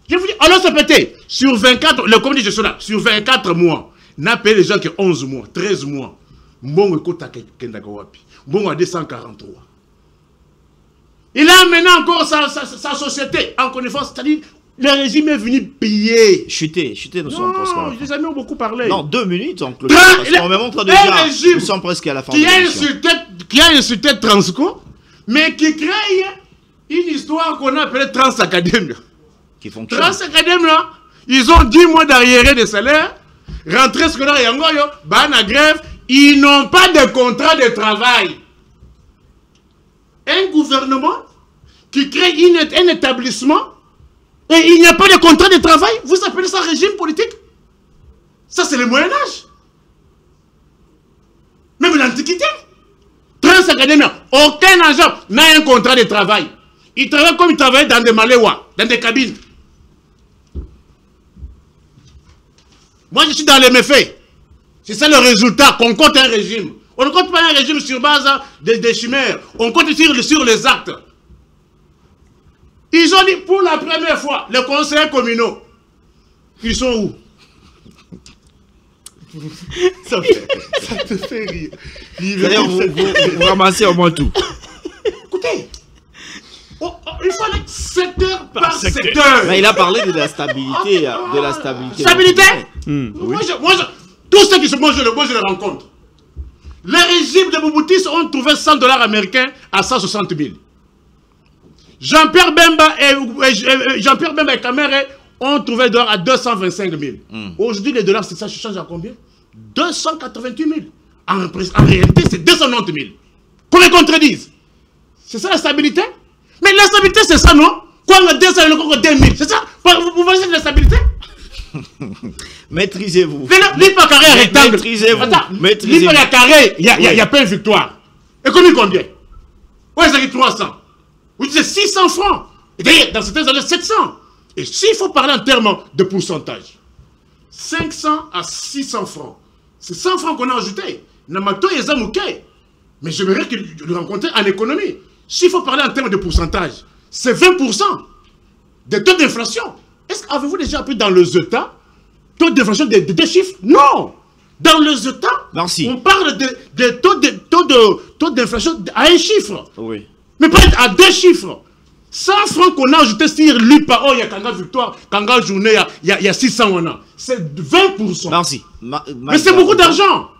Je vous dis, alors ça peut être, sur 24, le comité de gestion là, sur 24 mois, on a payé les gens qui ont 11 mois, 13 mois. Mbongo Kota Kendagawapi. Mbongo a 243. Il a maintenant encore sa société en connaissance, c'est-à-dire le régime est venu payer. Chuter, nous sommes presque à la fin. Les amis ont beaucoup parlé. Non, 2 minutes, oncle. Parce qu'on est même en train de dire, nous sommes presque à la fin. Qui a insulté Transco, mais qui crée une histoire qu'on a appelée Transacadémie. Qui fonctionne. Transacadémie, ils ont 10 mois d'arriéré de salaire, rentrée scolaire et Yangoyo, ban grève. Ils n'ont pas de contrat de travail. Un gouvernement qui crée un établissement et il n'y a pas de contrat de travail, vous appelez ça régime politique? Ça, c'est le Moyen-Âge. Même l'Antiquité. Transacadémien, aucun agent n'a un contrat de travail. Il travaille comme il travaille dans des maléwas, dans des cabines. Moi, je suis dans les méfaits. C'est ça le résultat, qu'on compte un régime. On ne compte pas un régime sur base des chimères. On compte sur les actes. Ils ont dit pour la première fois, les conseillers communaux, ils sont où? Ça te fait rire. C'est-à-dire vous ramassez au moins tout. Écoutez, il faut aller secteur par secteur. Mais il a parlé de la stabilité. Stabilité? Oui. Moi, tous ceux qui se mangent moi je les rencontre. Les régimes de Mobutis ont trouvé 100 $ américains à 160 000. Jean-Pierre Bemba et Kamere ont trouvé $, à 225 000. Aujourd'hui, les dollars, ça change à combien? 288 000. En réalité, c'est 290 000. Qu'on les contredise. C'est ça la stabilité? Mais la stabilité, c'est ça, non? Quoi, le 200 000, 2 000. C'est ça? Vous voyez la stabilité? Maîtrisez-vous. L'IPA carré est rectangle. Maîtrisez-vous. L'IPA carré, il y a pas une victoire. Et combien? Ouais, ça dit 300. Vous dites 600 francs. Et d'ailleurs, dans certaines années, 700. Et s'il faut parler en termes de pourcentage, 500 à 600 francs. C'est 100 francs qu'on a ajouté. Namato et Zamouké. Mais j'aimerais le rencontrer en économie. S'il faut parler en termes de pourcentage, c'est 20% des taux d'inflation. Est-ce qu'avez-vous déjà appris dans le Zeta, taux d'inflation de 2 chiffres? Non. Dans le Zeta, on parle de taux d'inflation à 1 chiffre. Oui. Mais pas à 2 chiffres. 100 francs qu'on a ajouté sur l'IPA, il y a Kanga Victoire, Kanga Journée, il y a 600 on a. C'est 20%. Merci. Mais c'est beaucoup d'argent.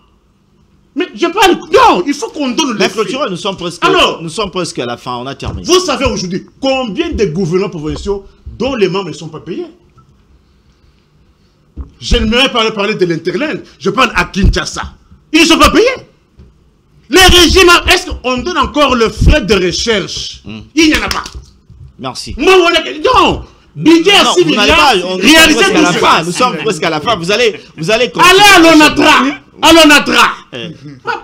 Mais je parle... Non, il faut qu'on donne les faits. Nous sommes presque à la fin, on a terminé. Vous savez aujourd'hui combien de gouvernements provinciaux dont les membres ne sont pas payés? Je ne vais pas parler de l'Interland, je parle à Kinshasa. Ils ne sont pas payés. Les régimes, est-ce qu'on donne encore le frais de recherche? Il n'y en a pas. Merci. Moi, non. Budget à 6 milliards, réalisé tout ça. Nous sommes presque à la fin. Vous allez allez à l'ONATRA. À l'ONATRA.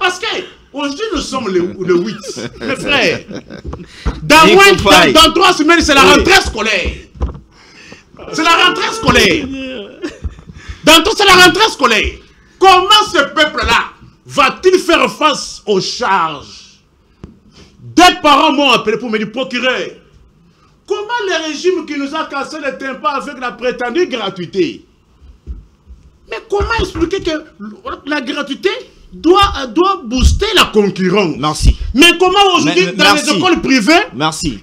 Parce que aujourd'hui, nous sommes le 8. Mes frères. Dans 3 semaines, c'est la rentrée scolaire. C'est la rentrée scolaire. C'est la rentrée scolaire. Comment ce peuple-là va-t-il faire face aux charges? Des parents m'ont appelé pour me dire, procureur, comment le régime qui nous a cassé le tympans avec la prétendue gratuité? Mais comment expliquer que la gratuité doit booster la concurrence? Merci. Mais comment aujourd'hui, dans les écoles privées,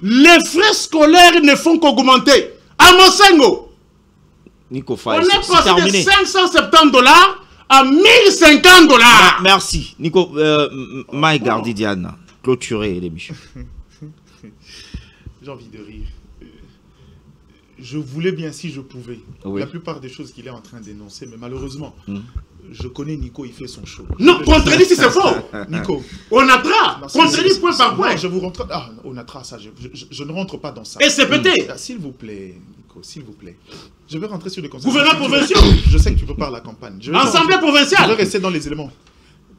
les frais scolaires ne font qu'augmenter? À Monsengo, Nico Faye, on est passé de 570 $ à 1050 $. Merci. Nico, Mike Gardidiane, clôturer l'émission. J'ai envie de rire. Je voulais bien si je pouvais. Oui. La plupart des choses qu'il est en train d'énoncer, mais malheureusement, je connais Nico, il fait son show. Non, contredit si c'est faux. Nico. ONATRA, contredit point par point. Non, je vous rentre... Ah, ONATRA, ça, je ne rentre pas dans ça. Et c'est pété. S'il vous plaît, Nico, s'il vous plaît. Je vais rentrer sur les conseils. Gouvernement provincial. Je sais que tu prépares la campagne. Assemblée provinciale. Je vais rester dans les éléments.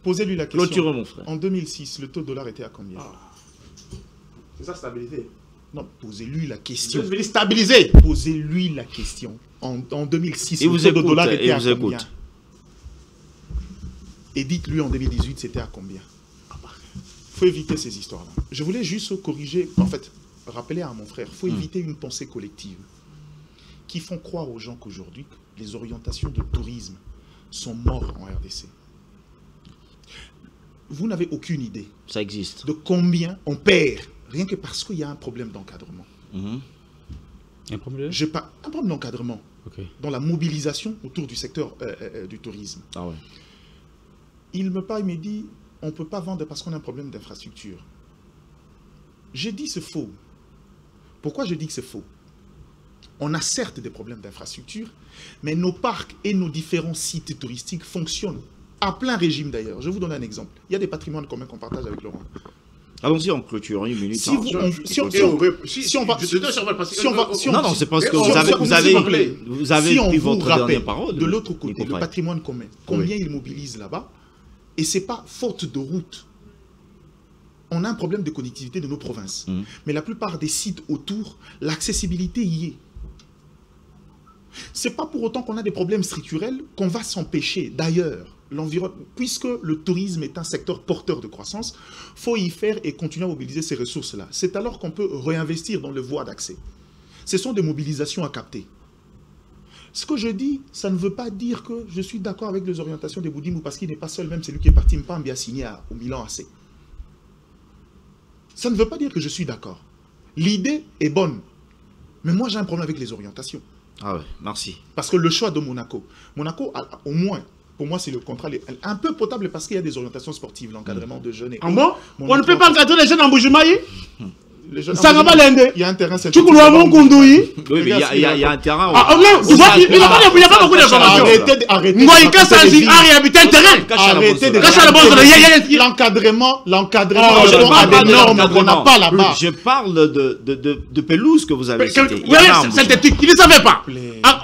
Posez-lui la question. Clôture, mon frère. En 2006, le taux de dollar était à combien? C'est ça, stabilité. Non, posez-lui la question. Je vais stabiliser. Posez-lui la question. En 2006, le taux de dollar était à combien? Écoute. Et dites-lui en 2018, c'était à combien? Il faut éviter ces histoires-là. Je voulais juste corriger, en fait, rappeler à mon frère, il faut éviter une pensée collective qui font croire aux gens qu'aujourd'hui, les orientations de tourisme sont mortes en RDC. Vous n'avez aucune idée. Ça existe. De combien on perd, rien que parce qu'il y a un problème d'encadrement. Un problème? Un problème d'encadrement. Dans la mobilisation autour du secteur du tourisme. Ah ouais. Il me parle, il me dit, on ne peut pas vendre parce qu'on a un problème d'infrastructure. J'ai dit c'est faux. Pourquoi je dis que c'est faux? On a certes des problèmes d'infrastructure, mais nos parcs et nos différents sites touristiques fonctionnent. À plein régime d'ailleurs. Je vous donne un exemple. Il y a des patrimoines communs qu'on partage avec Laurent. Allons-y en clôture, une minute. Si on va... Non, c'est parce que vous avez pris votre dernière parole. De l'autre côté, le patrimoine commun, combien il mobilise là-bas? Et ce n'est pas faute de route. On a un problème de connectivité de nos provinces. Mais la plupart des sites autour, l'accessibilité y est. Ce n'est pas pour autant qu'on a des problèmes structurels qu'on va s'empêcher. D'ailleurs, puisque le tourisme est un secteur porteur de croissance, il faut y faire et continuer à mobiliser ces ressources-là. C'est alors qu'on peut réinvestir dans les voies d'accès. Ce sont des mobilisations à capter. Ce que je dis, ça ne veut pas dire que je suis d'accord avec les orientations de Boudimou, parce qu'il n'est pas seul, même celui qui est parti Mpambi a signé au Milan AC. Ça ne veut pas dire que je suis d'accord. L'idée est bonne. Mais moi, j'ai un problème avec les orientations. Ah ouais, merci. Parce que le choix de Monaco, au moins, pour moi, c'est le contrat un peu potable parce qu'il y a des orientations sportives, l'encadrement de jeunes. En bon, on ne peut pas encadrer les jeunes en Boujumaï. Ça va pas l'aider. Il y a un terrain. Tu couloir mon Kondoui. Oui, mais il y a un terrain. Ah non, tu vois, il n'y a pas beaucoup d'informations. Arrêtez. Ngoïka Sanzi a réhabité un terrain. Arrêtez de cacher la l'encadrement répond à des normes qu'on n'a pas là-bas. Je parle de pelouse que vous avez cité. Synthétique, il ne savait pas.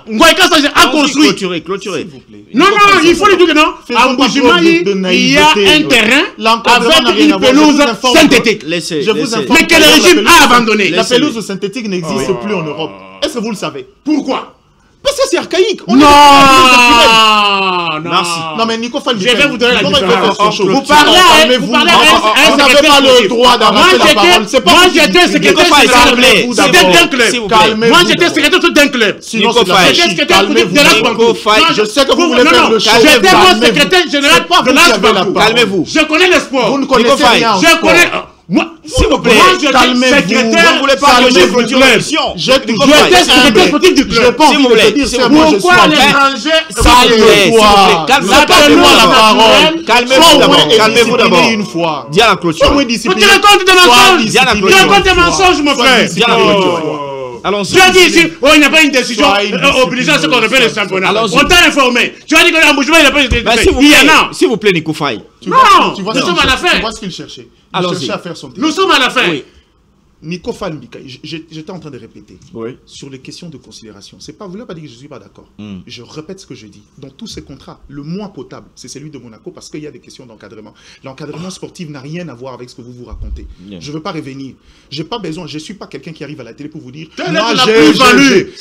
Ngoïka Sanzi a construit. Clôturez. Non, il faut lui dire que non. À Boujumaï, il y a un terrain avec une pelouse synthétique. Je vous informe. Mais quel régime a abandonné? La pelouse synthétique n'existe plus en Europe. Est-ce que vous le savez? Pourquoi? Parce que c'est archaïque. Non, mais Nico Fall, je vais vous donner la différence. Vous parlez à un secrétaire pas le droit d'arrêter la parole. Moi, j'étais secrétaire d'un club. Moi, j'étais secrétaire d'un club. Sinon, c'est calmez-vous. Je sais que vous voulez faire le show. J'étais mon secrétaire général de l'Asbabou. Calmez-vous. Je connais le sport. Vous ne connaissez rien. Je connais... Moi, s'il vous plaît, calmez-vous. Vous ne voulez pas que je clôture l'émission. J'étais secrétaire sportif du club. S'il vous plaît, pourquoi l'étranger... Calmez-moi la parole. Calmez-vous d'abord. Une fois. Dis à la clôture. Tu racontes des mensonges. Tu racontes des mensonges, mon frère. Dis à la clôture. Tu as dit ici, il n'y a pas une décision obligeant ce qu'on appelle le championnat. On t'a informé. Tu as dit que l'embouchement, il n'y a pas une décision. Il y en a. S'il vous plaît, Nico Faye. Non, nous sommes à la fin. Tu vois ce qu'il cherchait. Il cherchait à faire son Nous sommes à la fin. Nico Falmbika, j'étais en train de répéter sur les questions de considération. C'est pas, vous ne voulez pas dire que je ne suis pas d'accord. Je répète ce que je dis. Dans tous ces contrats, le moins potable, c'est celui de Monaco parce qu'il y a des questions d'encadrement. L'encadrement sportif n'a rien à voir avec ce que vous vous racontez. Je ne veux pas revenir. J'ai pas besoin, je ne suis pas quelqu'un qui arrive à la télé pour vous dire moi j'ai.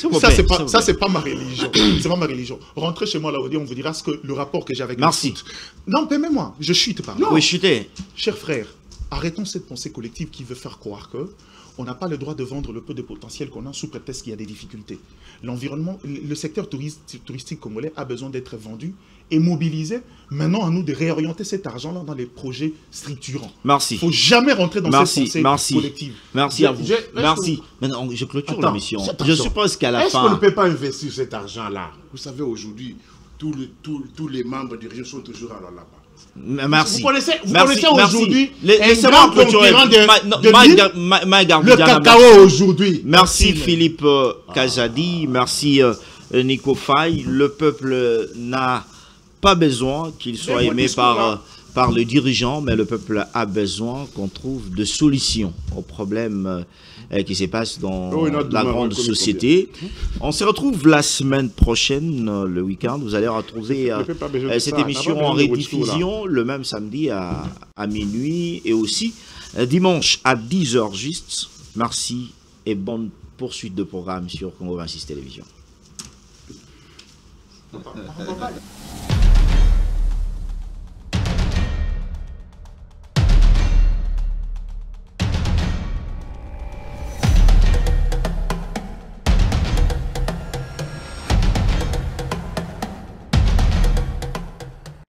Ça, c'est pas ma religion. C'est pas ma religion. Rentrez chez moi là, on vous dira ce que le rapport que j'ai avec le foot. Non, permets-moi, je chute par là. Oui, chutez. Chers frères, arrêtons cette pensée collective qui veut faire croire que on n'a pas le droit de vendre le peu de potentiel qu'on a sous prétexte qu'il y a des difficultés. L'environnement, le secteur touristique congolais a besoin d'être vendu et mobilisé. Maintenant, à nous de réorienter cet argent-là dans les projets structurants. Merci. Il ne faut jamais rentrer dans cette pensée collective. Merci à vous. Merci. Maintenant, je clôture la mission. Je suppose qu'à la fin... Est-ce qu'on ne peut pas investir cet argent-là? Vous savez, aujourd'hui, tous les membres du région sont toujours là-bas. Merci. Vous connaissez aujourd'hui un grand concurrent le cacao aujourd'hui. Merci Philippe Kazadi, merci Nico Faye. Le peuple n'a pas besoin qu'il soit aimé par le dirigeant, mais le peuple a besoin qu'on trouve de solutions aux problèmes qui se passent dans la grande société. On se retrouve la semaine prochaine, le week-end. Vous allez retrouver cette émission en rediffusion le même samedi à minuit et aussi dimanche à 10h juste. Merci et bonne poursuite de programme sur Congo 26 Télévision.